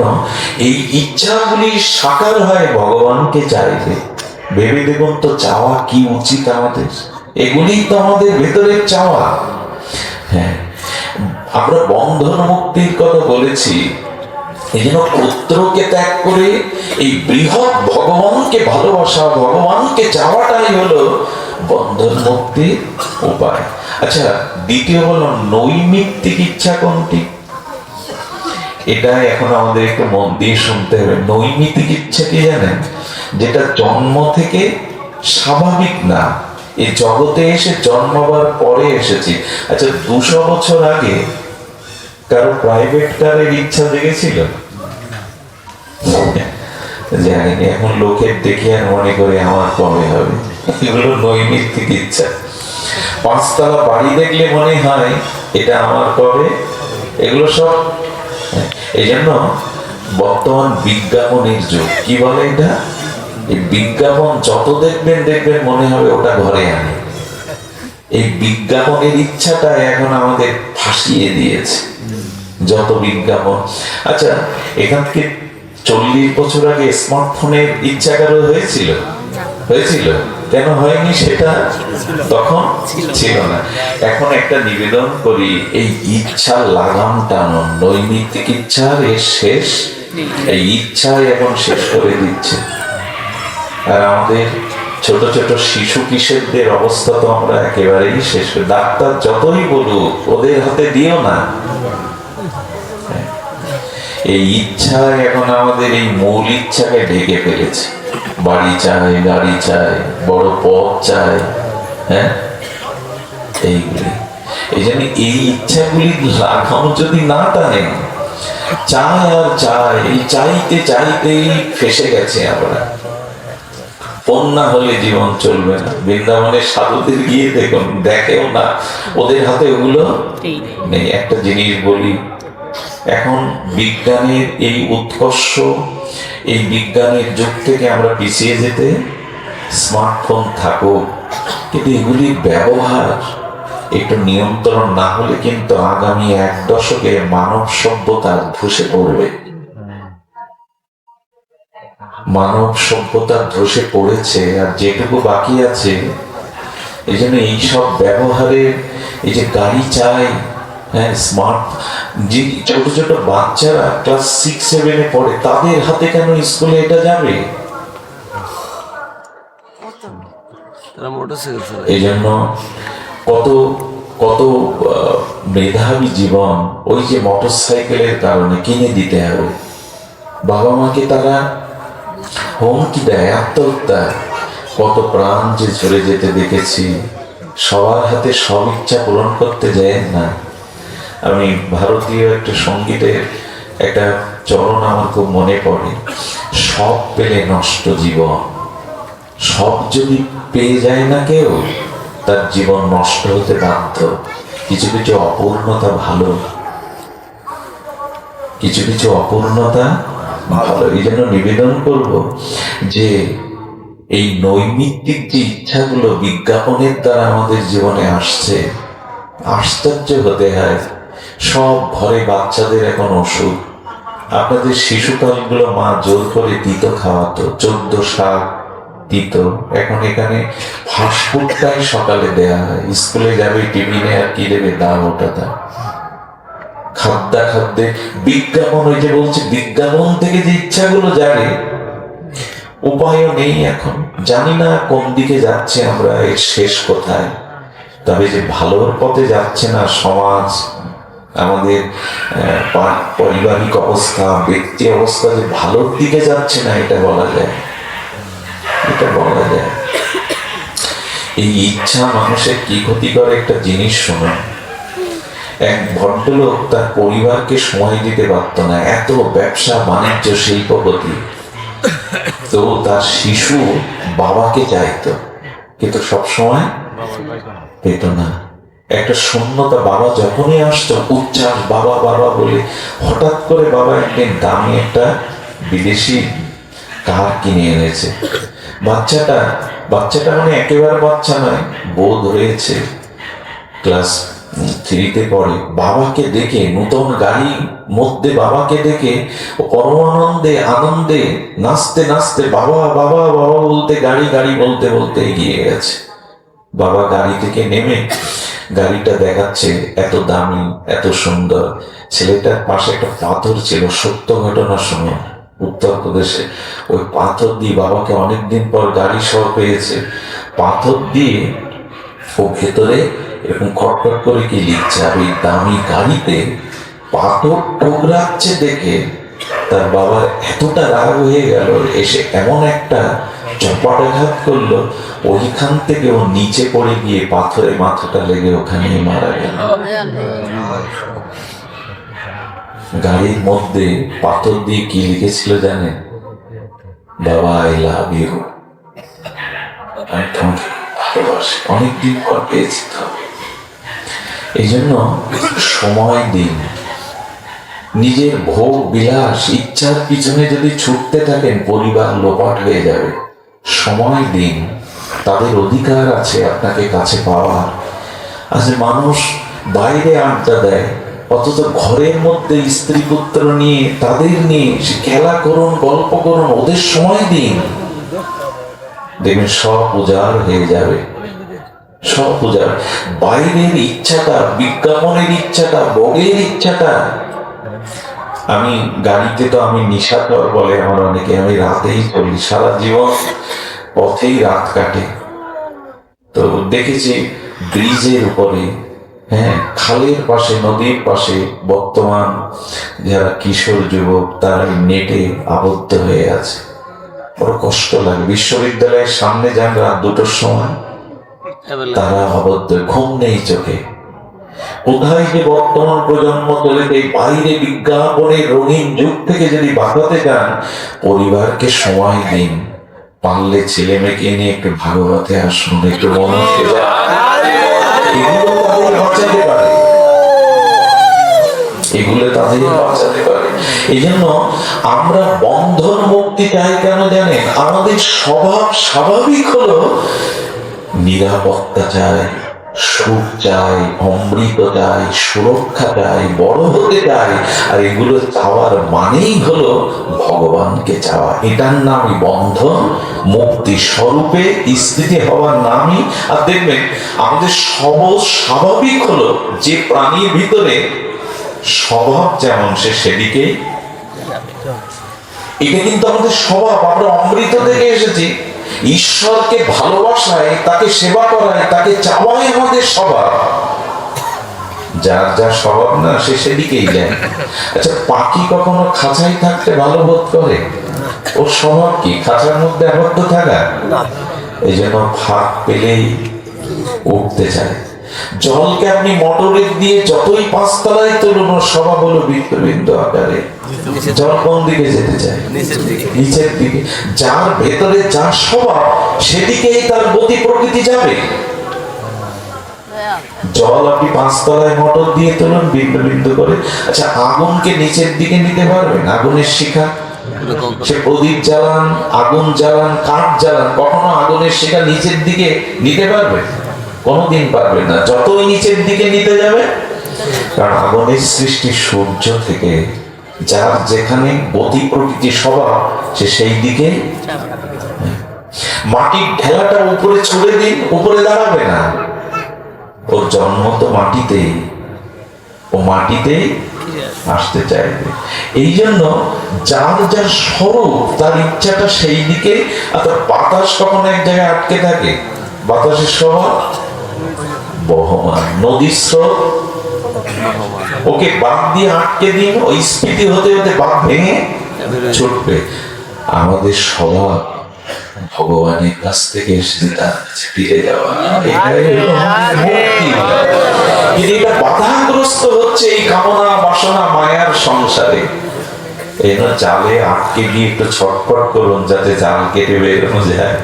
এই ইচ্ছাগুলি সাকার হয় ভগবানকে চাইলে। ভেবে দেখুন তো, চাওয়া কি উচিত আমাদের? এগুলি তো আমাদের ভেতরের চাওয়া। হ্যাঁ, আমরা বন্ধন মুক্তির কথা বলেছি। এই জন্য পুত্রকে ত্যাগ করে এই বৃহৎ ভগবানকে ভালোবাসা, ভগবানকে চাওয়াটাই হলো বন্ধন মুক্তির উপায়। আচ্ছা, দ্বিতীয় হলো নৈমিত্তিক ইচ্ছা কোনটি? এটা এখন আমাদের একটু মন দিয়ে শুনতে হবে। নৈমিত্তিক ইচ্ছা কি জানেন? যেটা জন্ম থেকে স্বাভাবিক না, এই জগতে এসে জন্মাবার পরে এসেছি। আচ্ছা, 200 বছর আগে কারো প্রাইভেট কারের ইচ্ছা জেগেছিল? জানিনি। এখন লোকের দেখে আর মনে করে আমার কবে হবে। এগুলো নৈমিত্তিক ইচ্ছা। 5 তলা বাড়ি দেখলে মনে হয় এটা আমার কবে। এগুলো সব। এই জন্য বর্তমান বিজ্ঞাপনের যুগ। কি বলে এটা? এই বিজ্ঞাপন যত দেখবেন মনে হবে ওটা ঘরে আনে। এই বিজ্ঞাপনের ইচ্ছাটা এখন আমাদের ফাঁসিয়ে দিয়েছে, যত বিজ্ঞাপন। আচ্ছা, এখান থেকে 40 বছর আগে স্মার্টফোনের ইচ্ছা কারো হয়েছিল? কেন হয়নি? সেটা তখন ছিল না। এখন একটা নিবেদন করি, এই ইচ্ছার লাগাম টানুন। নৈমিত্তিক ইচ্ছার শেষ, এই ইচ্ছাই এখন শেষ করে দিচ্ছে। আর আমাদের ছোট ছোট শিশু কিশোরদের অবস্থা তো আমরা একেবারেই শেষ করে। ডাক্তার যতই বলুক ওদের হাতে দিও না। এই ইচ্ছা এখন আমাদের এই মূল ইচ্ছাকে ঢেকে ফেলেছে। বাড়ি চাই, গাড়ি চাই, বড় পথ চাই, হ্যাঁ, এইগুলি। এই জন্য এই ইচ্ছাগুলি লাগাম যদি না টানে, চাই আর চাই, এই চাইতে চাইতেই ফেসে গেছে আমরা। না হলে জীবন চলবে না। বৃন্দাবনের সাধুদের গিয়ে দেখুন, দেখেও না, ওদের হাতে ওগুলো নেই। একটা জিনিস বলি, এখন বিজ্ঞানের এই উৎকর্ষ, এই বিজ্ঞানের যুগ থেকে আমরা পিছিয়ে যেতে, স্মার্টফোন থাকুক, কিন্তু এগুলির ব্যবহার একটু নিয়ন্ত্রণ না হলে কিন্তু আগামী 1 দশকে মানব সভ্যতা ধসে পড়বে। মানব সভ্যতা ধসে পড়েছে, আর যেটুকু বাকি আছে। এই জন্য এইসব ব্যবহারে, এই যে গাড়ি চাই, হ্যাঁ, স্মার্ট, যে ছোট ছোট বাচ্চারা ক্লাস 6-7 পড়ে, তাদের হাতে কেন স্কুলে এটা যাবে? এই জন্য কত কত মেধাবী জীবন ওই যে মোটরসাইকেলের কারণে কিনে দিতে হবে। বাবা মাকে তারা হুমকি দেয়, আত্মহত্যা। কত প্রাণ যে ঝরে যেতে দেখেছি। সবার হাতে সব ইচ্ছা পূরণ করতে যায় না। আমি ভারতীয় একটা সঙ্গীতের একটা চরণ আমার খুব মনে পড়ে, সব পেলে নষ্ট জীবন। সব যদি পেয়ে যায় না কেউ, তার জীবন নষ্ট হতে বাধ্য। কিছু কিছু অপূর্ণতা ভালো, কিছু কিছু অপূর্ণতা ভালো। এই জন্য নিবেদন করব যে এই নৈমিত্তিক যে ইচ্ছাগুলো বিজ্ঞাপনের দ্বারা আমাদের জীবনে আসছে, আশ্চর্য হতে হয়। সব ঘরে বাচ্চাদের এখন ওষুধ। আপনাদের শিশুকালগুলো মা জোর করে তিতো খাওয়াতো, 14 শাক তিতো। এখন এখানে ফাস্টফুডটাই সকালে দেয়া হয়। স্কুলে যাবে, টিফিনে আর কি দেবে? দাও, ওটা দাও। খাদ্যে বিজ্ঞাপন, ওই যে বলছে বিজ্ঞাপন থেকে যে ইচ্ছাগুলো জাগে, উপায়ও নেই এখন। জানি না কোন দিকে যাচ্ছে আমরা, এর শেষ কোথায়। তবে যে ভালোর পথে যাচ্ছে না সমাজ, আমাদের পারিবারিক অবস্থা, ব্যক্তি অবস্থা যে ভালোর দিকে যাচ্ছে না, এটা বলা যায়। এই ইচ্ছা মানুষের কি ক্ষতি করে একটা জিনিস শোনা। এক ভদ্রলোক তার পরিবারকে সময় দিতে পারত না, এত ব্যবসা বাণিজ্য শিল্পপতি। তো তার শিশু বাবাকে চাইতো, কিন্তু সবসময় পেত না। একটা শূন্যতা। বাবা যখনই আসতো উচ্ছ্বাস, বাবা বাবা বলে। হঠাৎ করে বাবা একদিন দামি একটা বিদেশি কার কিনে এনেছে। বাচ্চাটা বাচ্চাটা মানে একেবারে বাচ্চা নয়, বোধ হয়েছে ক্লাস 3-তে পড়ে। বাবাকে দেখে, নতুন গাড়ির মধ্যে বাবাকে দেখে ও পরমানন্দে আনন্দে নাচতে নাচতে বাবা বাবা বাবা বলতে, গাড়ি গাড়ি বলতে বলতে এগিয়ে গেছে। বাবা গাড়ি থেকে নেমে গাড়িটা দেখাচ্ছে, এত দামি এত সুন্দর। ছেলেটার পাশে একটা পাথর ছিল, সত্য ঘটনা শুনে, উত্তরপ্রদেশে। ওই পাথর দিয়ে বাবাকে অনেকদিন পর গাড়ি সহ পেয়েছে। পাথর দিয়ে ও ভেতরে এরকম খটখট করে কি লিখছে, আর ওই দামি গাড়িতে পাথর ঠোকরাচ্ছে দেখে তার বাবার এতটা রাগ হয়ে গেল, এসে এমন একটা চপাটাঘাত করলো, ওইখান থেকে ও নিচে পড়ে গিয়ে পাথরে মাথাটা লেগে ওখানে মারা গেল। গাড়ির মধ্যে পাথর দিয়ে কি লিখেছিল জানেন? বাবা আই লাভ ইউ, আমি তোমাকে ভালোবাসি। অনেকদিন পর পেয়েছি তো। এই জন্য সময় দিন। নিজের ভোগ বিলাস ইচ্ছার পিছনে যদি ছুটতে থাকেন, পরিবার লোপাট হয়ে যাবে। সময় দিন, তাদের অধিকার আছে আপনাকে কাছে পাওয়ার। আজ মানুষ বাইরে আড্ডা দেয়, অথচ ঘরের মধ্যে স্ত্রী পুত্র নিয়ে, তাদের নিয়ে খেলা করুন, গল্প করুন, ওদের সময় দিন। দেখবেন সব উজাড় হয়ে যাবে, সব উজাড়। বাইরের ইচ্ছাটা, বিজ্ঞাপনের ইচ্ছাটা, ভোগের ইচ্ছাটা। আমি গাড়িতে তো আমি নিশাচর বলে আমার অনেকে, আমি রাতেই চলি, সারা জীবন পথেই রাত কাটে। তো দেখেছি ব্রিজের উপরে, হ্যাঁ, খালের পাশে, নদীর পাশে বর্তমান যারা কিশোর যুবক তারা নেটে আবদ্ধ হয়ে আছে। বড় কষ্ট লাগে। বিশ্ববিদ্যালয়ের সামনে যান রাত 2টোর সময়, তারা আবদ্ধ, ঘুম নেই চোখে। কোথায় যে বর্তমান প্রজন্ম চলেছে, বাইরে বিজ্ঞাপনের রঙিন যুগ থেকে যদি বাঁচাতে চান, পরিবারকে সময় দিন। পারলে ছেলে মেয়েকে নিয়ে একটু ভাগবতে আসুন, একটু মনকে এগুলো তাদের বাঁচাতে পারে, এগুলো তাদের বাঁচাতে পারে। এই জন্য আমরা বন্ধন মুক্তি চাই কেন জানেন? আমাদের স্বভাব স্বাভাবিক হলো নিরাপত্তা চাই, সুখ চাই, অমৃত চাই, সুরক্ষা চাই, বড় হতে চাই। আর এগুলো চাওয়ার মানেই হলো ভগবানকে চাওয়া। এটার নামই বন্ধন মুক্তি। স্বরূপে স্থিতি হওয়ার নামই। আর দেখবেন আমাদের স্বাভাবিক হলো, যে প্রাণীর ভিতরে স্বভাব যেমন সে সেদিকেই। এটা কিন্তু আমাদের স্বভাব। আমরা অমৃত থেকে এসেছি। ঈশ্বরকে ভালোবাসায়, তাকে সেবা করায়, তাকে চাওয়াই আমাদের স্বভাব। যার যার স্বভাব না, সে সেদিকেই যায়। আচ্ছা, পাখি কখনো খাঁচায় থাকতে ভালো বোধ করে? ওর স্বভাব কি? খাঁচার মধ্যে আবদ্ধ থাকা। এই জন্য ফাঁক পেলেই উঠতে চায়। জলকে আপনি মোটরে দিয়ে যতই 5 তলায় তুলুন, ওর স্বভাব হলো বিন্দু আকারে। জল কোন দিকে যেতে চায়? নিচের দিকে। যার ভেতরে যার স্বভাব, সেদিকেই তার গতি প্রকৃতি যাবে। জল আপনি 5 তলায় মোটর দিয়ে তুলুন বিন্দু বিন্দু করে। আচ্ছা, আগুনকে নিচের দিকে নিতে পারবেন? আগুনের শিখা, সে প্রদীপ জ্বালান, আগুন জ্বালান, কাঠ জ্বালান, কখনো আগুনের শিখা নিচের দিকে নিতে পারবে? কোনোদিন পারবে না। যতই নিচের দিকে নিতে যাবে, কারণ আগুনের সৃষ্টি সূর্য থেকে। যার যেখানে গতি প্রকৃতি স্বভাব, সে সেই দিকে। মাটির ঢেলাটা উপরে ছুড়ে দিন, উপরে দাঁড়াবে না। ওর জন্ম তো মাটিতেই, ও মাটিতেই আসতে চাইবে। এই জন্য যার যার স্বরূপ, তার ইচ্ছাটা সেই দিকে। আর বাতাস কখনো এক জায়গায় আটকে থাকে? বাতাসের স্বভাব বহমান। নদীর স্রোত, ওকে বাঁধ দিয়ে আটকে দিন, ওই স্ফীতি হতে হতে বাঁধ ভেঙে ছুটবে। আমাদের স্বভাব ভগবানের কাছ থেকে এসে তার কাছে ফিরে যাওয়া। কিন্তু এটা বাধাগ্রস্ত হচ্ছে এই কামনা বাসনা মায়ার সংসারে। এই জন্য জালে আটকে গিয়ে একটু ছটফট করুন, যাতে জাল কেটে বেরোনো যায়।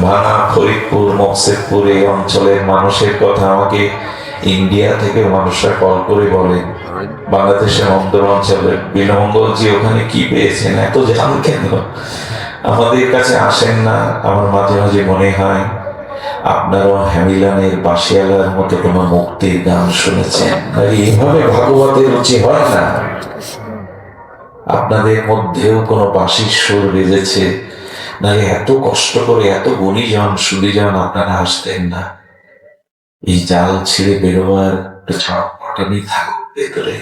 ভাঙা, ফরিদপুর, মকসেদপুর এই অঞ্চলের মানুষের কথা আমাকে ইন্ডিয়া থেকে মানুষরা কল করে বলেন, বাংলাদেশের অন্তর অঞ্চলের বিনমঙ্গলজি ওখানে কি পেয়েছেন, এত জান কেন আমাদের কাছে আসেন না? আমার মাঝে মাঝে মনে হয় আপনারাও হ্যামিলানের বাসিয়ালার মতো কোনো মুক্তির গান শুনেছেন। আর এইভাবে ভাগবতের রুচি হয় না। আপনাদের মধ্যেও কোনো বাঁশির সুর বেজেছে, নাহলে এত কষ্ট করে এত গুণীজন সুদীজন আপনারা আসতেন না। এই জাল ছিঁড়ে বেরোবার একটু ছটফটানি থাকুক ভেতরে।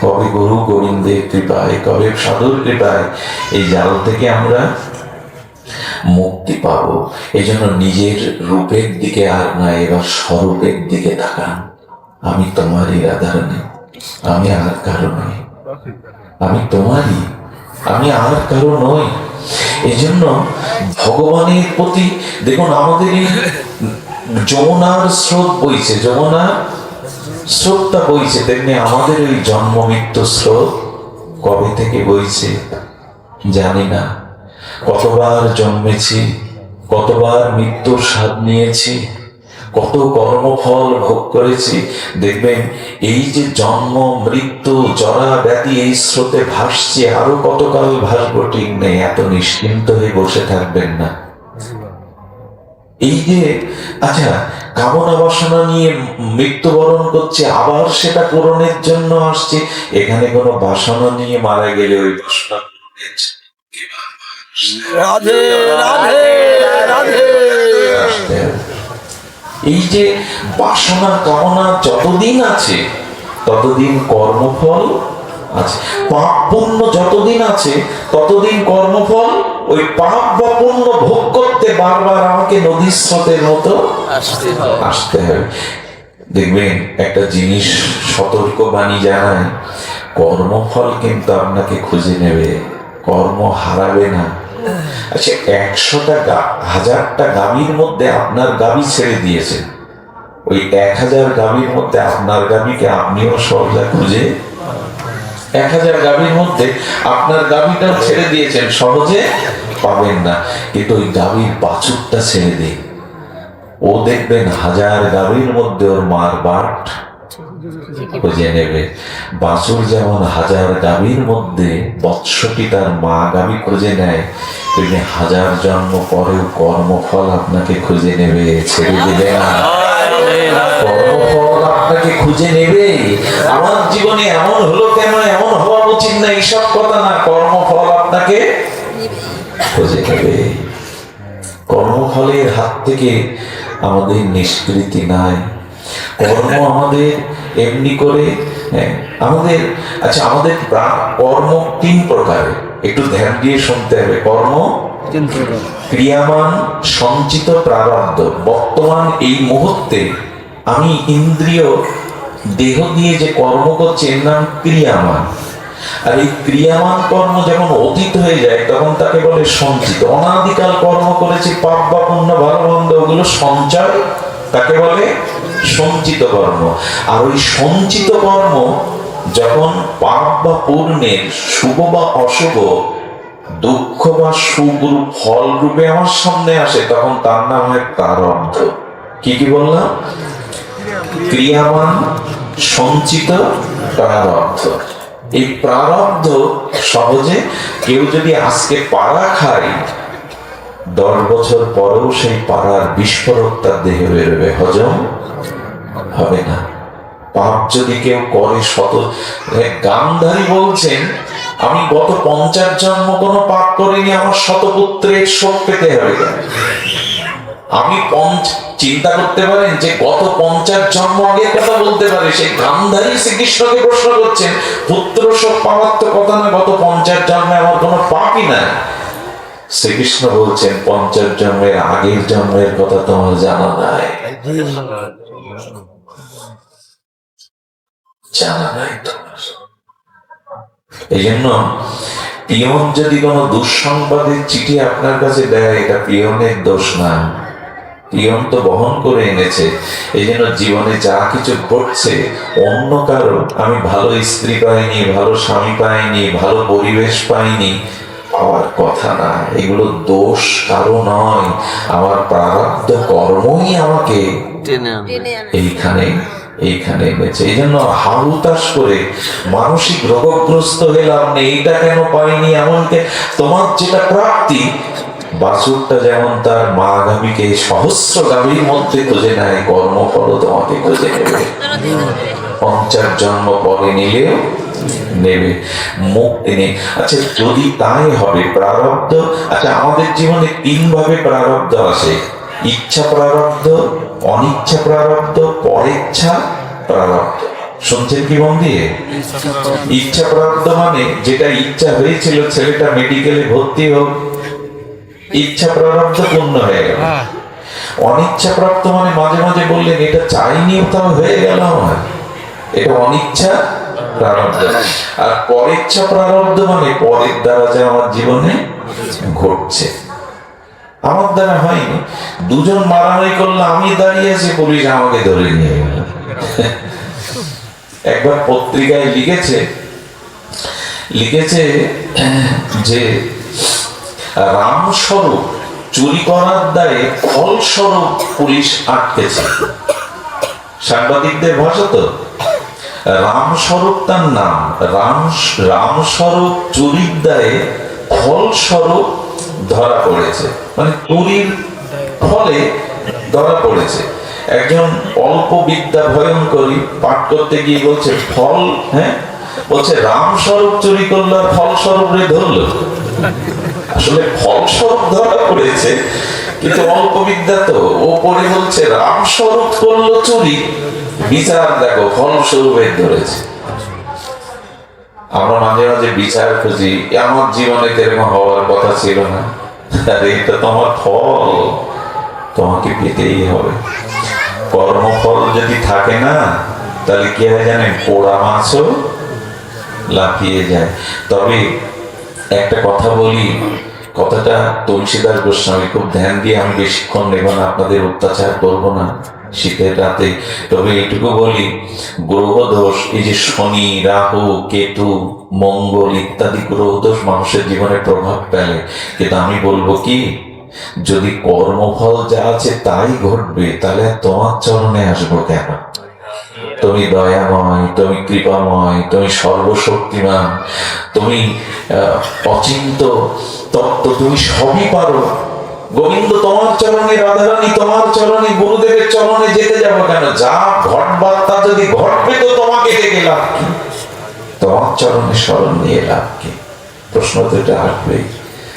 কবে গুরু গোবিন্দের কৃপায়, কবে সাধুর কৃপায় এই জাল থেকে আমরা মুক্তি পাবো। এই জন্য নিজের রূপের দিকে আর না, এবার স্বরূপের দিকে তাকান। আমি তোমারই রাধারানী, আমি আর কারো নই, আমি তোমারই, আমি আর কারো নই। এই জন্য ভগবানের প্রতি দেখুন, আমাদের এই যমুনার স্রোত বইছে, যমুনার স্রোতটা বইছে, তেমনি আমাদের ওই জন্ম মৃত্যু স্রোত কবে থেকে বইছে জানি না। কতবার জন্মেছি, কতবার মৃত্যুর স্বাদ নিয়েছি, কত কর্মফল ভোগ করেছি। দেখবেন এই যে জন্ম মৃত্যু জরা ব্যাধি এই স্রোতে ভাসছে, আরো কতকাল ভাসবো ঠিক নেই। এত নিশ্চিন্ত হয়ে বসে থাকবেন না। এই যে আচ্ছা কামনা বাসনা নিয়ে মৃত্যুবরণ করছে, আবার সেটা পূরণের জন্য আসছে। এখানে কোনো বাসনা নিয়ে মারা গেলে ওই বাসনা রাধে রাধে রাধে। এই যে বাসনা কামনা যতদিন আছে ততদিন কর্মফল আছে, পাপ পুণ্য যতদিন আছে ততদিন কর্মফল। ওই পাপ বা পুণ্য ভোগ করতে বারবার আমাকে নদীর স্রোতের মতো আসতে হবে। দেখবেন একটা জিনিস সতর্ক বাণী জানায়, কর্মফল কিন্তু আপনাকে খুঁজে নেবে, কর্ম হারাবে না। আচ্ছা 100টা 1000টা গাভীর মধ্যে আপনার গাভী ছেড়ে দিয়েছেন, ওই 1000 গাভীর মধ্যে আপনার গাভীকে আপনিও সহজে খুঁজে, 1000 গাভীর মধ্যে আপনার গাভীটাও ছেড়ে দিয়েছেন, সহজে পাবেন না। কিন্তু ওই গাভীর বাছুরটা ছেড়ে দিন, ও দেখবেন 1000 গাভীর মধ্যে ওর মার বাট খুঁজে নেবে। বাছুর যেমন 1000 গাভীর মধ্যে বৎসটি তার মা গাভী খুঁজে নেয়, তেমনি 1000 জন্ম পরেও কর্মফল আপনাকে খুঁজে নেবে, ছেড়ে দেবে না। কর্মফল আপনাকে খুঁজে নেবে। আমার জীবনে এমন হলো কেন, এমন হওয়া উচিত না, এইসব কথা না। কর্মফল আপনাকে খুঁজে নেবে। কর্মফলের হাত থেকে আমাদের নিষ্কৃতি নাই। কর্ম আমাদের এমনি করে আমাদের, আচ্ছা আমাদের কর্ম 3 প্রকার, একটু ধ্যান দিয়ে শুনতে হবে। কর্ম ক্রিয়ামান, সঞ্চিত, প্রারব্ধ। বর্তমান এই মুহূর্তে আমি ইন্দ্রিয় দেহ দিয়ে যে কর্ম করছি এর নাম ক্রিয়ামান। আর এই ক্রিয়ামান কর্ম যখন অতীত হয়ে যায় তখন তাকে বলে সঞ্চিত। অনাদিকাল কর্ম করেছি, পাপ বা পুণ্য ভালো মন্দ, ওগুলো সঞ্চয়, তাকে বলে সঞ্চিত কর্ম। আর ওই সঞ্চিত কর্ম যখন পাপ বা পুণ্যের শুভ বা অশুভ, দুঃখ বা সুখ ফল রূপে আমার সামনে আসে, তখন তার নাম হয় প্রারব্ধ। কি কি বললাম? ক্রিয়ামান, সঞ্চিত, প্রারব্ধ। এই প্রারব্ধ সহজে কেউ যদি আজকে পাড়া খায়, 10 বছর পরেও সেই পাড়ার বিস্ফোরক তার দেহে বেরোবে, হজম হবে না। পাপ যদি কেউ করে গান্ধারী বলছেন, আমি গত 50 জন্ম কোনো পাপ করিনি, আমার শতপুত্রের শোক পেতে হবে কেন? আমি চিন্তা করতে পারেন যে গত 50 জন্ম আগের কথা বলতে পারে। সেই গান্ধারী শ্রীকৃষ্ণকে প্রশ্ন করছেন, পুত্র শোক পাওয়ার তো কথা না, গত 50 জন্মে আমার কোনো পাপই নাই। শ্রীকৃষ্ণ বলছেন 50 জন্মের আগের জন্মের কথা তোমার জানা নাই, জানা নাই তোমার। এই জন্য পিয়ন যদি কোনো দুঃসংবাদের চিঠি আপনার কাছে দেয়, এটা পিয়নের দোষ না, পিয়ন তো বহন করে এনেছে। এই জন্য জীবনে যা কিছু ঘটছে অন্য কারো, আমি ভালো স্ত্রী পাইনি, ভালো স্বামী পাইনি, ভালো পরিবেশ পাইনি, পাওয়ার কথা না, এগুলো দোষ কারো নয়, আমার প্রারব্ধ কর্মই আমাকে এইখানে এইখানে এনেছে। এই জন্য হাহুতাশ করে মানসিক রোগগ্রস্ত হলাম না, এইটা কেন পাইনি, এমনকি তোমার যেটা প্রাপ্তি, বাছুরটা যেমন তার মা গাভীকে সহস্র গাভীর মধ্যে খুঁজে নেয়, কর্মফল তোমাকে খুঁজে নেবে। 50 জন্ম পরে নিলেও নেবে, মুক্তি নেই। আচ্ছা, যদি তাই হবে প্রারব্ধ, আচ্ছা আমাদের জীবনে 3 ভাবে প্রারব্ধ আসে: ইচ্ছা প্রারব্ধ, অনিচ্ছা প্রারব্ধ, পরেচ্ছা প্রারব্ধ। শুনছেন কি মন দিয়ে? ইচ্ছা প্রারব্ধ মানে যেটা ইচ্ছা হয়েছিল ছেলেটা মেডিকেলে ভর্তি হোক, ইচ্ছা প্রারব্ধ পূর্ণ হয়ে গেল। অনিচ্ছা প্রাপ্ত মানে মাঝে মাঝে বললেন এটা চাইনি, তাও হয়ে গেল আমার, এটা অনিচ্ছা প্রারব্ধ। আর পরেচ্ছা প্রারব্ধ মানে পরের দ্বারা যে আমার জীবনে ঘটছে, আমার দ্বারা হয়নি। দুজন মারামারি করলে আমি দাঁড়িয়ে আছি, পুলিশ আমাকে ধরে নিয়ে গেল। একবার পত্রিকায় লিখেছে যে রামস্বরূপ চুরি করার দায়ে ফলস্বরূপ পুলিশ আটকেছে। সাংবাদিকদের ভাষা তো, রামস্বরূপ তার নাম, রামস্বরূপ চুরির দায়ে ফলস্বরূপ ধরা পড়েছে, মানে চুরির ফলে ধরা পড়েছে। একজন অল্প বিদ্যা ভয়ঙ্করী পাঠ করতে গিয়ে বলছে ফল, হ্যাঁ বলছে রামস্বরূপ চুরি করলো আর ফলস্বরূপ রে ধরলো। আসলে ফলস্বরূপ ধরা পড়েছে, কিন্তু অল্প বিদ্যা তো, ও পরে বলছে রামস্বরূপ করলো চুরি, বিচার দেখো ফলস্বরূপের ধরেছে। আমরা মাঝে মাঝে বিচার খুঁজি, আমার জীবনে এরকম হওয়ার কথা ছিল না, আরে এটা তোমার ফল, তোমাকে পেতেই হবে। কর্মফল যদি থাকে না, তাহলে কি হয় জানেন, পোড়া মাছও লাফিয়ে যায়। তবে একটা কথা বলি, কথাটা তুলসীদাস গোস্বামী, খুব ধ্যান দিয়ে, আমি বেশিক্ষণ নেব না, আপনাদের অত্যাচার করবো না শীতের রাতে। তবে এইটুকু বলি, গ্রহ দোষ, এই যে শনি, রাহু, কেতু, মঙ্গল ইত্যাদি গ্রহ দোষ মানুষের জীবনে প্রভাব ফেলে, কিন্তু আমি বলবো কি, যদি কর্মফল যা আছে তাই ঘটবে, তাহলে তোমার চরণে আসবো কেন? তুমি দয়াময়, তুমি কৃপাময়, তুমি সর্বশক্তিমান, তুমি অচিন্ত তত্ত্ব, তুমি সবই পারো। গোবিন্দ তোমার চরণে, রাধারানী তোমার চরণে, গুরুদেবের চরণে যেতে যাবো কেন? যা ঘটবার তা যদি ঘটবে তো তোমাকে ডেকে লাভ কি? তোমার চরণে শরণ নিয়ে লাভ কি? প্রশ্ন তো এটা আসবেই।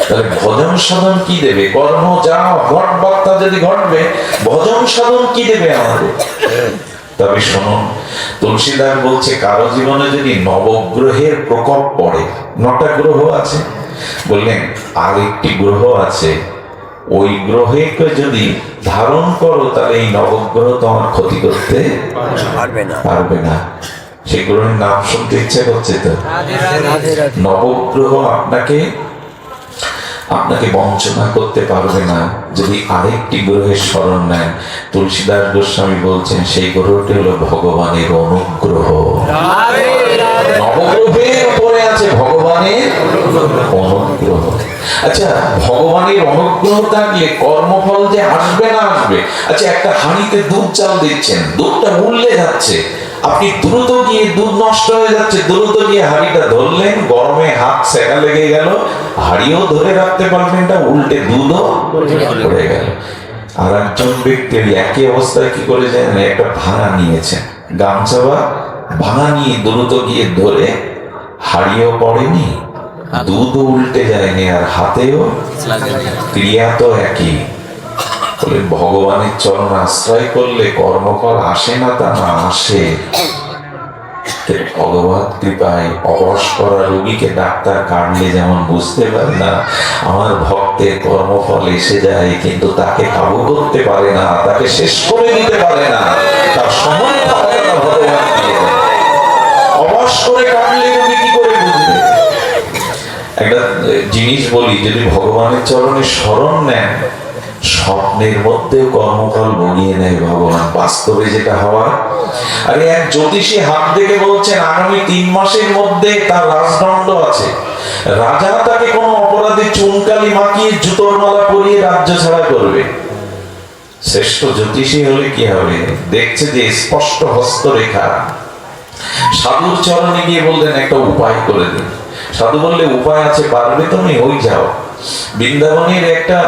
তাহলে ভজন সাধন কি দেবে? কর্ম যা ঘটবার তা যদি ঘটবে, ভজন সাধন কি দেবে আমাদের? তবে শুনুন, তুলসীদাস বলছে কারো জীবনে যদি নবগ্রহের প্রকোপ পড়ে, 9টা গ্রহ আছে, বললেন আরেকটি গ্রহ আছে, ওই গ্রহকে যদি ধারণ করো তাহলে এই নবগ্রহ তোমার ক্ষতি করতে পারবে না। সেই গ্রহের নাম শুনতে ইচ্ছে করছে তো? নবগ্রহ আপনাকে বঞ্চনা করতে পারবে না যদি আরেকটি গ্রহের শরণ নেন। তুলসীদাস গোস্বামী বলছেন সেই গ্রহটি হলো ভগবানের অনুগ্রহ। নবগ্রহের উপরে আছে ভগবানের অনুগ্রহ। আচ্ছা, ভগবানের অনুগ্রহ থাকলে কর্মফল যে আসবে না আসবে। আচ্ছা, একটা হাঁড়িতে দুধ চাল দিচ্ছেন, দুধটা উড়লে যাচ্ছে, আপনি দ্রুত গিয়ে, দুধ নষ্ট হয়ে যাচ্ছে, দ্রুত গিয়ে হাঁড়িটা ধরলেন, গরমে হাত সেকা লেগে গেল, হাঁড়িও ধরে রাখতে পারলেন না, উল্টে দুধও পড়ে গেল। আর একজন ব্যক্তি একই অবস্থায় কি করে জানেন, একটা ভাঙা নিয়েছেন, গামছা বা ভাঙা নিয়ে দ্রুত গিয়ে ধরে, হাঁড়িও পড়েনি, দুধও উল্টে যায়নি, আর হাতেও, ক্রিয়া তো একই। বলে ভগবানের চরণ আশ্রয় করলে কর্মফল আসে না তা না, আসে। ভগবত কৃপায় অবশ করা রোগীকে ডাক্তার কাটলে যেমন বুঝতে পারে না, আমার ভক্তের কর্মফল এসে যায়, কিন্তু তাকে কাবু করতে পারে না, তাকে শেষ করে দিতে পারে না, তার সময় ভগবান দিয়ে দেয়। অবশ করে কাটলে রোগী কি করে বুঝবে? একটা জিনিস বলি, যদি ভগবানের চরণে শরণ নেন, স্বপ্নের মধ্যেও কর্মফল বনিয়ে নেয় ভগবান, বাস্তবে যেটা হওয়ার। আরে এক জ্যোতিষী হাত দেখে বলছেন আগামী 3 মাসের মধ্যে তার রাজদণ্ড আছে, রাজা তাকে কোনো অপরাধে চুনকালি মাখিয়ে জুতোর মালা পরিয়ে রাজ্য ছাড়া করবে। শ্রেষ্ঠ জ্যোতিষী হলে কি হবে, দেখছে যে স্পষ্ট হস্তরেখা। সাধুর চরণে গিয়ে বললেন একটা উপায় করে দিন। সাধু বললে উপায় আছে, পারবে তুমি? ওই যাও বৃন্দাবনের একটা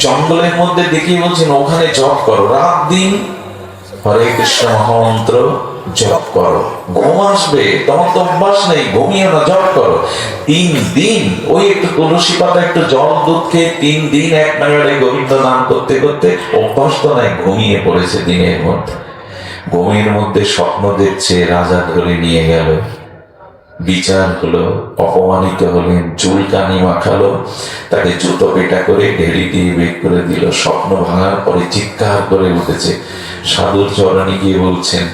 জঙ্গলের মধ্যে দেখিয়ে বলছেন ওখানে জপ করো, রাত দিন হরে কৃষ্ণ মহামন্ত্র জপ করো, ঘুম আসবে, তোমার তো অভ্যাস নেই, ঘুমিয়ে না, জপ করো। 3 দিন ওই একটু তুলসী পাতা একটু জল দুধ খেয়ে 3 দিন এক নাগাড়ে গোবিন্দ নাম করতে করতে অভ্যাস তো নাই, ঘুমিয়ে পড়েছে দিনের মধ্যে। ঘুমের মধ্যে স্বপ্ন দেখছে রাজা ধরে নিয়ে গেল, বিচার হলো, অপমানিত হলেন, চুলকানি মাখালো, তাকে জুতো পেটা করে ঢেড়ি দিয়ে বের করে দিল। স্বপ্ন ভাঙার পরে চিৎকার করে উঠেছে, সাধুর চরণে গিয়ে বলছেন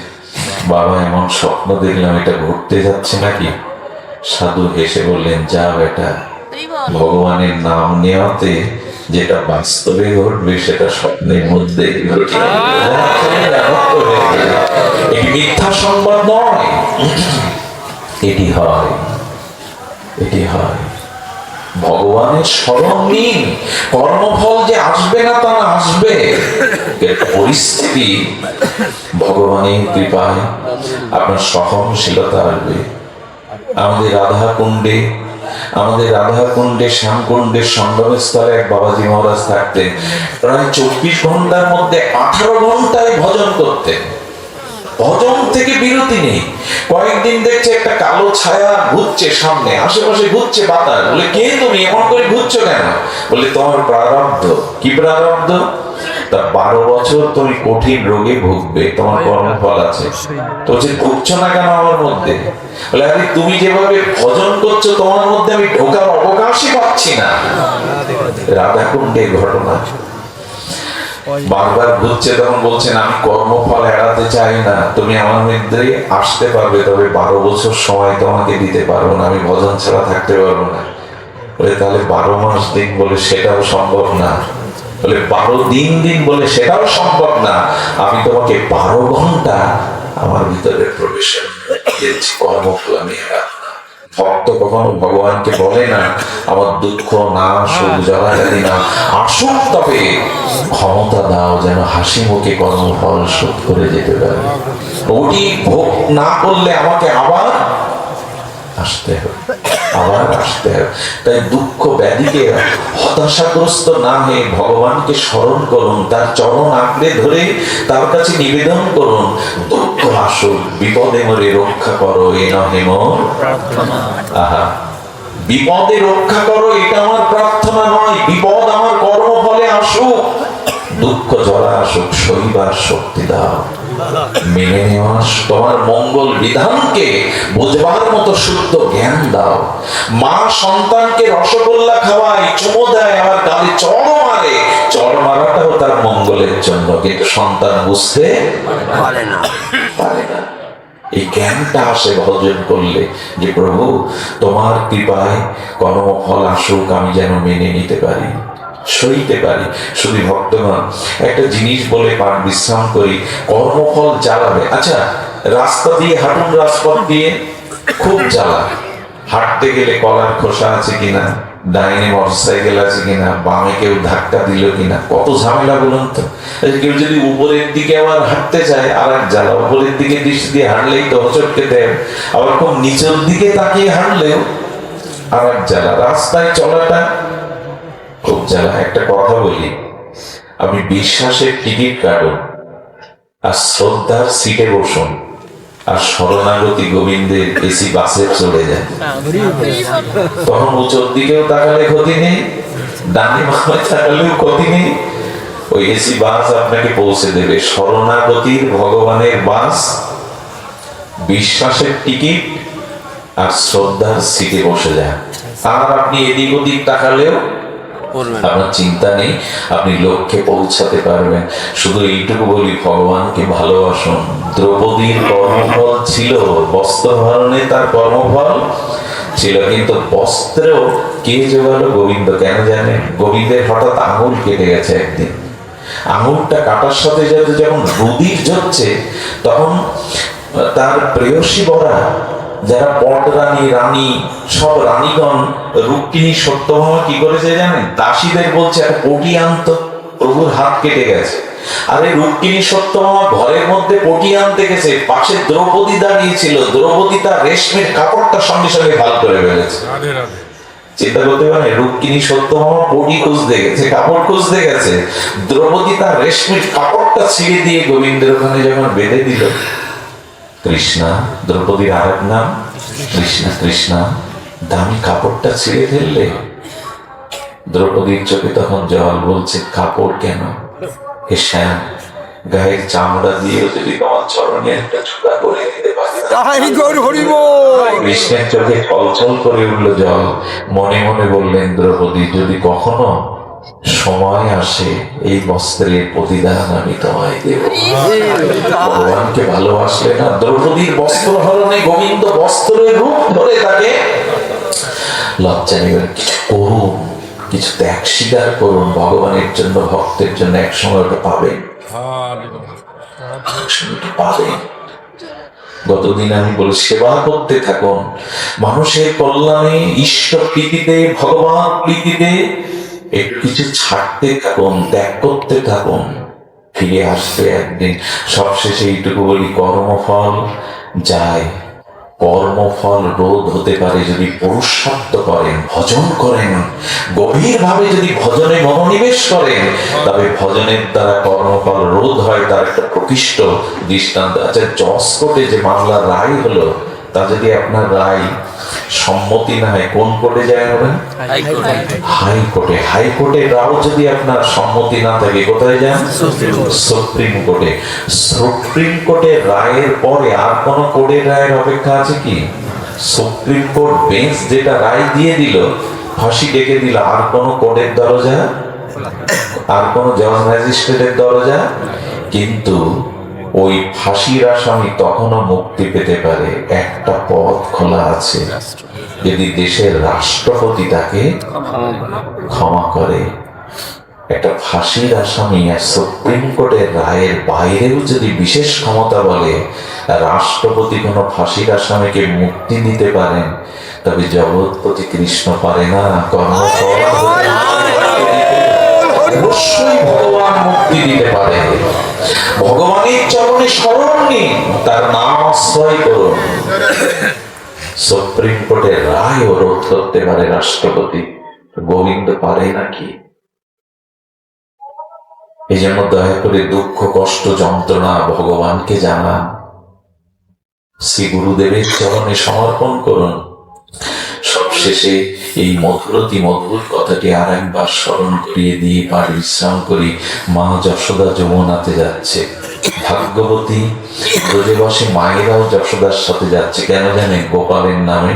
বাবা এমন স্বপ্ন দেখলাম, এটা ঘটতে যাচ্ছে নাকি? সাধু হেসে বললেন যা বেটা, ভগবানের নাম নেওয়াতে যেটা বাস্তবে ঘটবে সেটা স্বপ্নের মধ্যে ঘটে। এটি মিথ্যা সংবাদ নয়, এটি হয়, এটি হয়। ভগবানের স্মরণ নিন, কর্মফল যে আসবে না তা না, আসবে। পরিস্থিতি ভগবানের কৃপায় আপনার সহনশীলতা আসবে। আমাদের শ্যামকুণ্ডে সঙ্গমস্থলে এক বাবাজি মহারাজ থাকতেন, প্রায় 24 ঘন্টার মধ্যে 18 ঘন্টায় ভজন করতেন। ভজন থেকে বিরতি নেই। কয়েকদিন দেখছে একটা কালো ছায়া ঘুরছে সামনে, আশেপাশে ঘুরছে বাতাস। বলে কে তুমি, এমন করে ঘুরছো কেন? বলে তোমার প্রারব্ধ। কি প্রারব্ধ? তা 12 বছর তুমি কঠিন রোগে ভুগবে, তোমার কর্মফল আছে। তো যে ভুগছো না কেন আমার মধ্যে? বলে আরে তুমি যেভাবে ভজন করছো তোমার মধ্যে আমি ঢোকার অবকাশই পাচ্ছি না। রাধাকুণ্ডের ঘটনা। বারবার ঘুরছে, তখন বলছেন আমি কর্মফল এড়াতে চাই না, তুমি আমার মধ্যে আসতে পারবে, তবে 12 বছর সময় তোমাকে দিতে পারবো না, আমি ভজন ছাড়া থাকতে পারবো না। বলে তাহলে 12 মাস দিন, বলে সেটাও সম্ভব না। বলে 12 দিন বলে সেটাও সম্ভব না, আমি তোমাকে 12 ঘন্টা আমার ভিতরে প্রবেশ দিয়েছি, কর্মফল আমি এড়াবো না। ভক্ত কখনো ভগবানকে বলে না আমার দুঃখ না, সুখ জলাজালি না, আসুক তবে ক্ষমতা দাও যেন হাসি মুখে কর্মফল শোধ করে যেতে পারে। ওটি ভোগ না করলে আমাকে আবার আসতে হবে, আবার আসতে হবে। তাই দুঃখ ব্যাধিকে হতাশাগ্রস্ত না হয়ে ভগবানকে স্মরণ করুন, তার চরণ আঁকড়ে ধরে তার কাছে নিবেদন করুন, দুঃখ আসুক, বিপদে মরে রক্ষা করো এ নহে মোর প্রার্থনা। আহা, বিপদে রক্ষা করো এটা আমার প্রার্থনা নয়, বিপদ আমার কর্মফলে আসুক, দুঃখ জ্বলা আসুক, সইবার শক্তি দাও, মেনে নেওয়া তোমার মঙ্গল বিধানকে বুঝবার মতো শুদ্ধ জ্ঞান দাও। মা সন্তানকে রসগোল্লা খাওয়ায়, চুমো দেয়, আবার গালে চড় মারে, চড় মারাটাও তার মঙ্গলের জন্য, কিন্তু সন্তান বুঝতে পারে না। এই জ্ঞানটা আসে ভজন করলে, যে প্রভু তোমার কৃপায় কর্মফল আসুক, আমি যেন মেনে নিতে পারি, সইতে পারি। শুধু ভক্তগণ একটা জিনিস বলে পাঠ বিশ্রাম করি, কর্মফল জ্বালাবে। আচ্ছা, রাস্তা দিয়ে হাঁটুন, রাজপথ দিয়ে খুব জ্বালা, হাঁটতে গেলে কলার খোসা আছে কিনা, ডাইনে মোটরসাইকেল আছে কিনা, বামে কেউ ধাক্কা দিল কিনা, কত ঝামেলা বলুন তো। কেউ যদি উপরের দিকে আবার হাঁটতে চায় আর এক জ্বালা, উপরের দিকে দৃষ্টি দিয়ে হাঁটলেই তো হোঁচটকে দেয়, আবার খুব নিচের দিকে তাকিয়ে হাঁটলেও আর এক জ্বালা। রাস্তায় চলাটা খুব জ্বালা। একটা কথা বলি, আপনি বিশ্বাসের টিকিট কাটুন আর শ্রদ্ধার সিটে বসুন, আর শরণাগতি গোবিন্দের এসি বাসে চলে যায়, তখন উঁচুর দিকেও তাকালে ক্ষতি নেই, ডানে বামে তাকালেও ক্ষতি নেই, ওই এসি বাস আপনাকে পৌঁছে দেবে। শরণাগতির ভগবানের বাস, বিশ্বাসের টিকিট আর শ্রদ্ধার সিটে বসে যান, আর আপনি এদিক ওদিক তাকালেও আপনার চিন্তা নেই, আপনি লক্ষ্যে পৌঁছাতে পারবেন। শুধু এইটুকু বলি, ভগবানকে ভালোবাসুন। দ্রৌপদীর কর্মফল ছিল বস্ত্র হরণে, তার কর্মফল ছিল, কিন্তু বস্ত্রেও কে জোগালো? গোবিন্দ। কেন জানেন? গোবিন্দের হঠাৎ আঙুল কেটে গেছে একদিন, আঙুলটা কাটার সাথে সাথে যখন রুধির ঝরছে, তখন তার প্রেয়সী বরা যারা পটরানী রানী সব রানীগণ রুক্মিণী সত্যভামা কি করেছে জানেন? দাসীদের বলছে একটা পটি আনতো, প্রভুর হাত কেটে গেছে। আরে রুক্মিণী সত্যভামা ঘরের মধ্যে পটি আনতে গেছে, পাশে দ্রৌপদী দাঁড়িয়েছিল, দ্রৌপদী তার রেশমের কাপড়টা সঙ্গে সঙ্গে ভাল করে ফেলেছে। চিন্তা করতে পারে, রুক্মিণী সত্যভামা পটি খুঁজতে গেছে, কাপড় খুঁজতে গেছে, দ্রৌপদী তার রেশমের কাপড়টা ছিঁড়ে দিয়ে গোবিন্দের ওখানে যখন বেঁধে দিল। কৃষ্ণা, দ্রৌপদীর আর এক নাম কৃষ্ণা। কৃষ্ণা, দামি কাপড়টা ছিঁড়ে ফেললে। দ্রৌপদীর চোখে তখন জল, বলছে কাপড় কেন? হে শ্যাম, গায়ের চামড়া দিয়ে যদি তোমার চরণে একটা ছোড়া করে দিতে পারি। কৃষ্ণের চোখে কলচল করে উঠল জল। মনে মনে বললেন দ্রৌপদী, যদি কখনো সময় আসে এই বস্ত্রের প্রতিদান আমি তোমায় দেব। ভগবানকে ভালোবাসলে না, দ্রৌপদীর বস্ত্র হরণে গোবিন্দ বস্ত্রের রূপ ধরে তাকে লজ্জা নেবেন। কিছু করুন, কিছু ত্যাগ স্বীকার করুন ভগবানের জন্য, ভক্তের জন্য। একসময় ওটা পাবেন, পাবেন। গতদিন আমি বলি, সেবা করতে থাকুন, মানুষের কল্যাণে, ঈশ্বর প্রীতিতে, ভগবান প্রীতিতে একটু কিছু ছাড়তে থাকুন, ত্যাগ করতে থাকুন, ফিরে আসবে একদিন। সবশেষে এইটুকু বলি, কর্মফল যায়, কর্মফল রোধ হতে পারে যদি পুরুষার্থ করেন, ভজন করেন, গভীরভাবে যদি ভজনে মনোনিবেশ করেন, তবে ভজনের দ্বারা কর্মফল রোধ হয়। তার একটা প্রকৃষ্ট দৃষ্টান্ত আছে। জজ কোর্টে যে মামলার রায় হলো, তা যদি আপনার রায় সম্মতি না হয়, কোন কোর্টে যায় হবে? হাইকোর্টে। হাইকোর্টের রাও যদি আপনার সম্মতি না থাকে, কোথায় যান? সুপ্রিম কোর্টে। সুপ্রিম কোর্টের রায়ের পরে আর কোন কোর্টের রায়ের অপেক্ষা আছে কি? সুপ্রিম কোর্ট বেঞ্চ যেটা রায় দিয়ে দিল, ফাঁসি ডেকে দিল, আর কোন কোর্টের দরজা, আর কোন জজ ম্যাজিস্ট্রেটের দরজা। কিন্তু ওই ফাঁসির আসামি তখনও মুক্তি পেতে পারে, একটা পথ খোলা আছে, যদি দেশের রাষ্ট্রপতি তাকে ক্ষমা করে। একটা ফাঁসির আসামি আর সুপ্রিম কোর্টের রায়ের বাইরেও যদি বিশেষ ক্ষমতা বলে রাষ্ট্রপতি কোনো ফাঁসির আসামিকে মুক্তি দিতে পারেন, তবে জগৎপতি কৃষ্ণ পারে না? কর্মফল অবশ্যই ভগবান মুক্তি দিতে পারে। ভগবানের চরণে শরণ নিন, তার নাম আশ্রয় করুন। সুপ্রিম কোর্টের রায় রোধ করতে পারে রাষ্ট্রপতি, গোবিন্দ পারে নাকি? এই জন্য দয়া করে দুঃখ, কষ্ট, যন্ত্রণা ভগবানকে জানান, শ্রী গুরুদেবের চরণে সমর্পণ করুন। সবশেষে এই মধুরতি মধুর কথাটি আর একবার স্মরণ করিয়ে দিয়ে পাঠ বিশ্রাম করি। মা যশোদা যমুনাতে যাচ্ছে, ভাগ্যবতী ব্রজবাসী মায়েরাও যশোদার সাথে যাচ্ছে। কেন জানেন? গোপালের নামে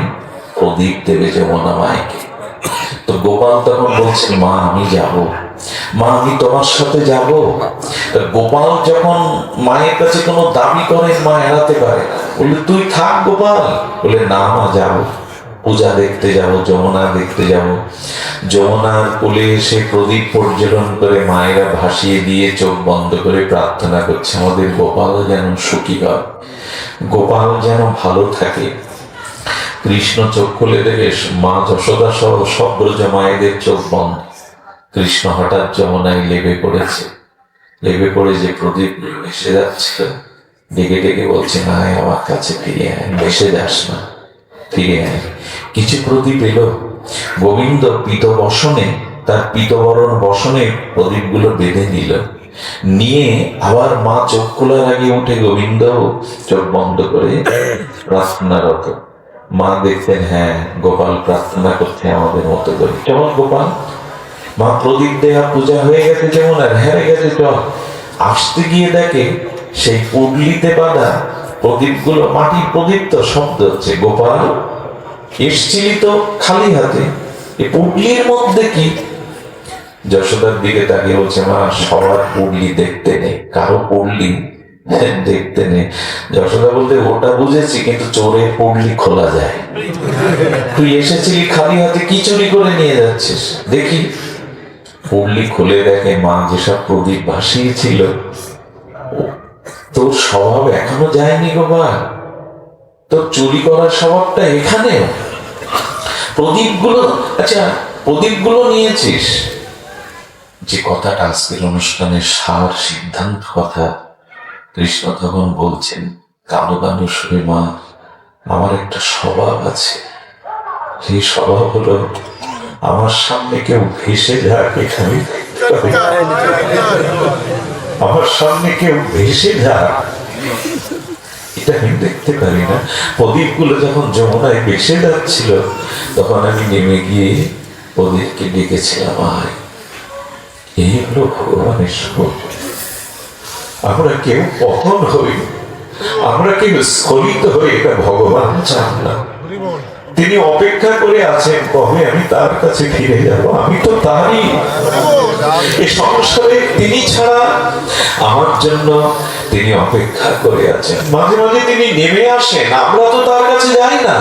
প্রদীপ দেবে যমুনা মায়েকে। তো গোপাল তখন বলছে, মা আমি যাব, মা আমি তোমার সাথে যাব। গোপাল যখন মায়ের কাছে কোনো দাবি করেন, মা এড়াতে পারে না, বলে তুই থাক গোপাল। বলে না মা, যাবো, পূজা দেখতে যাব, যমুনা দেখতে যাব। যমুনার কোলে এসে প্রদীপ পর্যটন করে মায়েরা ভাসিয়ে দিয়ে চোখ বন্ধ করে প্রার্থনা করছে, আমাদের গোপাল যেন সুখী হয়, গোপাল যেন ভালো থাকে। কৃষ্ণ চোখ খুলে দেখে মা যশোদা সহ সব ব্রজ মায়েদের চোখ বন্ধ। কৃষ্ণ হঠাৎ যমুনায় লেবে পড়েছে, লেবে পড়ে যে প্রদীপ ভেসে যাচ্ছিল, ডেকে ডেকে বলছে, না আমার কাছে ফিরে আয়, ভেসে যাস না, ফিরে আয়। কিছু প্রদীপ এলো, গোবিন্দ পীত বসনে, তার পীতবরণ বসনে প্রদীপগুলো বেঁধে নিল, নিয়ে আবার মা চোখ খোলার আগে উঠে গোবিন্দ চোখ বন্ধ করে প্রার্থনারত। মা দেখতেন, হ্যাঁ গোপাল প্রার্থনা করতে আমাদের মতো করে। কেমন গোপাল? মা প্রদীপ দেয়া পূজা হয়ে গেছে, যেমন আর হেরে গেছে, চল। আসতে গিয়ে দেখে সেই পুডলিতে বাঁধা প্রদীপগুলো মাটির প্রদীপ, তো শব্দ হচ্ছে, গোপাল এসছিলি তো খালি হাতে, এই পুডলির মধ্যে কি? যশোদার দিকে তাকিয়ে বলছে, মা সবার পুডলি দেখতে নেই, কারো পুডলি দেখতে নেই। যশোদা বলতে, ওটা বুঝেছি, কিন্তু চোরের পুডলি খোলা যায়। তুই এসেছিলি খালি হাতে, কি চুরি করে নিয়ে যাচ্ছিস? দেখি। পুডলি খুলে দেখে মা যেসব প্রদীপ ভাসিয়েছিল, তোর স্বভাব এখনো যায়নি গোপাল, তো চুরি করার স্বভাবটা এখানে। প্রদীপগুলো, আচ্ছা প্রদীপগুলো নিয়েছিস, যে কথাটা আজকের অনুষ্ঠানের সার সিদ্ধান্ত কথা কৃষ্ণ তখন বলছেন কানো কানো সুরে, মা আমার একটা স্বভাব আছে, সেই স্বভাব হলো আমার সামনে কেউ ভেসে যাক, এখানে আমার সামনে কেউ ভেসে যাক, এটা আমি দেখতে পারি না। প্রদীপগুলো যখন যমুনায় ভেসে যাচ্ছিল তখন আমি নেমে গিয়ে ওদেরকে ডেকেছিলাম, আয় এই হলো ভগবানের স্বরূপ। আমরা কেউ পতন হই, আমরা কেউ স্খলিত হই, এটা ভগবান চান না। তিনি অপেক্ষা করে আছেন কবে আমি তার কাছে ফিরে যাব, আমি তো তারই। এই সংসারে তিনি ছাড়া আমার জন্য তিনি অপেক্ষা করে আছেন। মাঝে মাঝে তিনি নেমে আসেন, আমরা তো তার কাছে যাই না,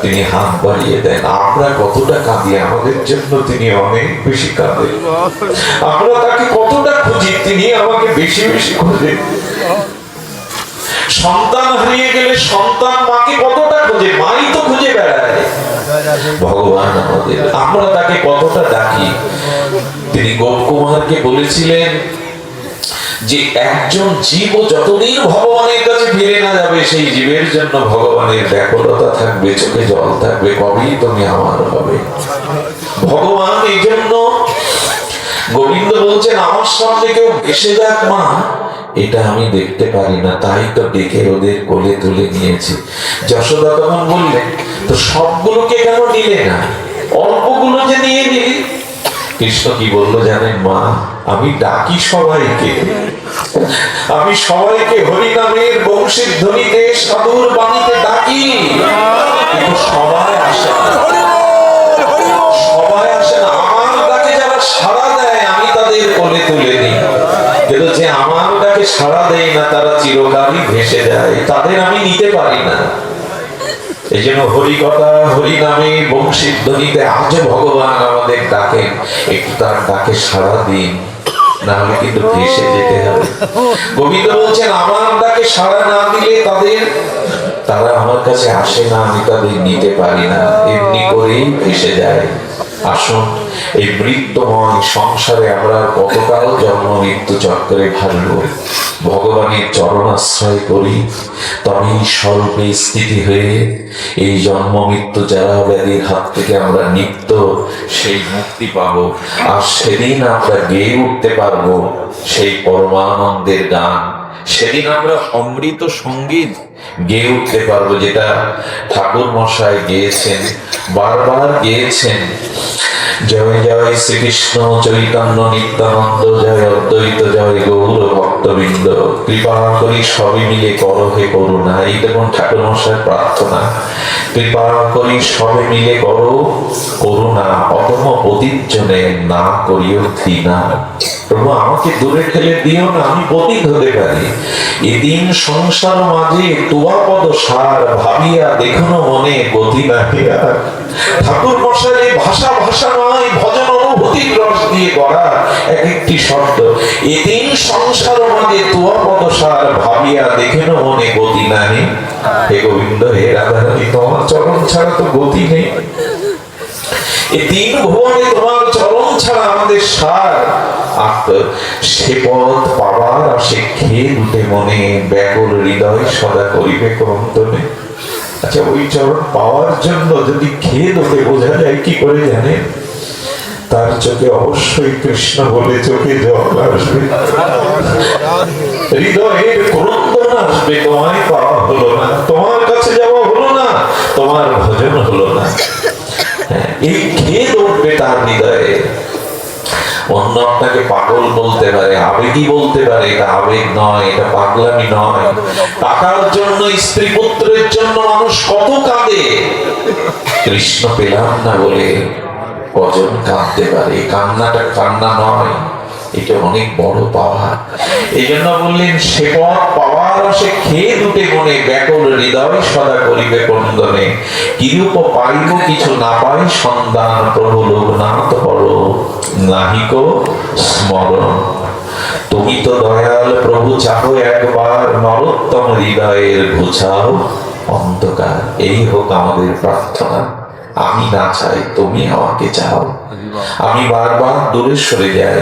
তিনি হাত বাড়িয়ে দেন। আমরা কতটা কাঁদি, আমাদের জন্য তিনি অনেক বেশি কাঁদেন। আমরা তাকে কতটা খুঁজি, তিনি আমাকে বেশি বেশি খোঁজেন। সন্তান হারিয়ে গেলে সন্তান মাকে কতটা খোঁজে, মাই তো খুঁজে বেড়ায়। ভগবান আমাদের, আমরা তাকে কতটা ডাকি। তিনি গোপকুমারকে বলেছিলেন যে একজন জীব যতদিন ভগবানের কাছে ফিরে না যাবে, সেই জীবের জন্য ভগবানের ব্যাকুলতা থাকবে, চোখে জল থাকবে, কবেই তুমি আমার হবে। ভগবান এই জন্য গোবিন্দ বলছেন আমার সামনে কেউ ভেসে যাক মা, এটা আমি দেখতে পারি না, তাই তো ডেকে ওদের কোলে তুলে নিয়েছি। যশোদা তখন বললেন, তো সবগুলোকে কেন নিলে না, অল্পগুলো যে নিয়ে নিলি। কৃষ্ণ কি বললো জানেন মা, আমি ডাকি সবাইকে, আমি সবাইকে হরিনামের বংশীর ধ্বনিতে সাধুর বাণীতে ডাকি, কিন্তু সবাই আসে না, সবাই আসে না। আমার ডাকে যারা সাড়া দেয় আমি তাদের কোলে তুলে নিই, কিন্তু যে আমার ডাকে সাড়া দেয় না তারা চিরকালই ভেসে যায়, তাদের আমি নিতে পারি না। এই জন্য হরিকথা হরিনামে বংশীর ধ্বনিতে আজও ভগবান আমাদের ডাকেন, একটু তার ডাকে সাড়া দিন, না হলে কিন্তু ভেসে যেতে হবে। গোবিন্দ বলছেন আমার ডাকে সাড়া না দিলে তারা আমার কাছে আসে না, আমি তাদের নিতে পারি না, এমনি করেই ভেসে যায়। আসুন এই মৃত্যুময় সংসারে আমরা কতকাল জন্ম মৃত্যু চক্রে ভালব, ভগবানের চরণাশ্রয় করি, তবেই স্বল্পে স্থিতি হয়ে এই জন্ম মৃত্যু যারা ব্যাধির হাত থেকে আমরা নিত্য সেই মুক্তি পাবো। আর সেদিন আমরা গেয়ে উঠতে পারবো সেই পরমানন্দের গান, সেদিন আমরা অমৃত সঙ্গীত গেয়ে উঠতে পারবো, যেটা ঠাকুর মশাই গেয়েছেন, বারবার গেয়েছেন। জয় জয় শ্রীকৃষ্ণ চৈতন্য নিত্যানন্দ, জয় অদ্বৈত, জয় গৌর ভক্তবৃন্দ, কৃপা করি সবই মিলে করো হে করুণা। এই দেখুন ঠাকুর মশাই প্রার্থনা, কৃপা করি সবে মিলে করো করুণা, অধম পতিত জনে না করিও ঘৃণা। প্রভু আমাকে দূরে ঠেলে দিও না, আমি পতিত হতে পারি। এদিন সংসার মাঝে তুয়া পদ সার, ভাবিয়া দেখুন মনে গতি নাহিয়া। ঠাকুর মশাই ভাষা ভাষা নয়, ভজন অনুভূতির রস দিয়ে গড়া এক একটি শব্দ। এদিন সংসার মাঝে তুয়া পদ সার, ভাবিয়া দেখেন মনে গতি নাহি। হে গোবিন্দ, হে রাধারানী, তোমার চরণ ছাড়া তো গতি নেই। এই তিন ভুবনে তোমার চরণ ছাড়া আমাদের সার। সে পথ পাবার আসে খেয়ে দুটে মনে, ব্যাকুল হৃদয় সদা করিবে ক্রন্দনে। আচ্ছা ওই চরণ পাওয়ার জন্য যদি খেয়ে দুটে বোঝা যায় কি করে জানেন? তার চোখে অবশ্যই কৃষ্ণ বলে চোখে জল আসবে, হৃদয়ের ক্রন্দন আসবে, তোমায় পাওয়া হলো না, তোমার কাছে যাওয়া হলো না, তোমার ভজন হলো না। এই খেদ উঠবে তার হৃদয়ে। অন্য আপনাকে পাগল বলতে পারে, আবেগী বলতে পারে, এটা আবেগ নয়, এটা পাগলামি নয়। টাকার জন্য, স্ত্রী পুত্রের জন্য মানুষ কত কাঁদে, কৃষ্ণ পেলাম না বলে কজন কাঁদতে পারে। কান্নাটা কান্না নয়, এটা অনেক বড় পাওয়া। এই জন্য বললেন সে পথ পাওয়ার আসে খেয়ে দুটে মনে, ব্যাকুল হৃদয় সদা করিবে ক্রন্দনে। কিরূপ পাইব কিছু না পাই সন্ধান, প্রভু লোকনাথ বড় নাহিক স্মরণ। তুমি তো দয়াল প্রভু, চাহো একবার নরোত্তম হৃদয়ের ঘুচাও অন্ধকার। এই হোক আমাদের প্রার্থনা, আমি না চাই তুমি আমাকে চাও। আমি বারবার দূরে সরে যাই,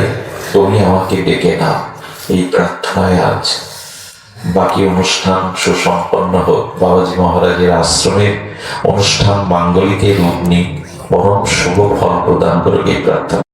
তুমি আমাকে ডেকে নাও। এই প্রার্থনায় আজ বাকি অনুষ্ঠান সুসম্পন্ন হোক। বাবাজি মহারাজের আশ্রমের অনুষ্ঠান মাঙ্গলিকের রূপ নিক, পরম শুভ ফল প্রদান করুক এই প্রার্থনা।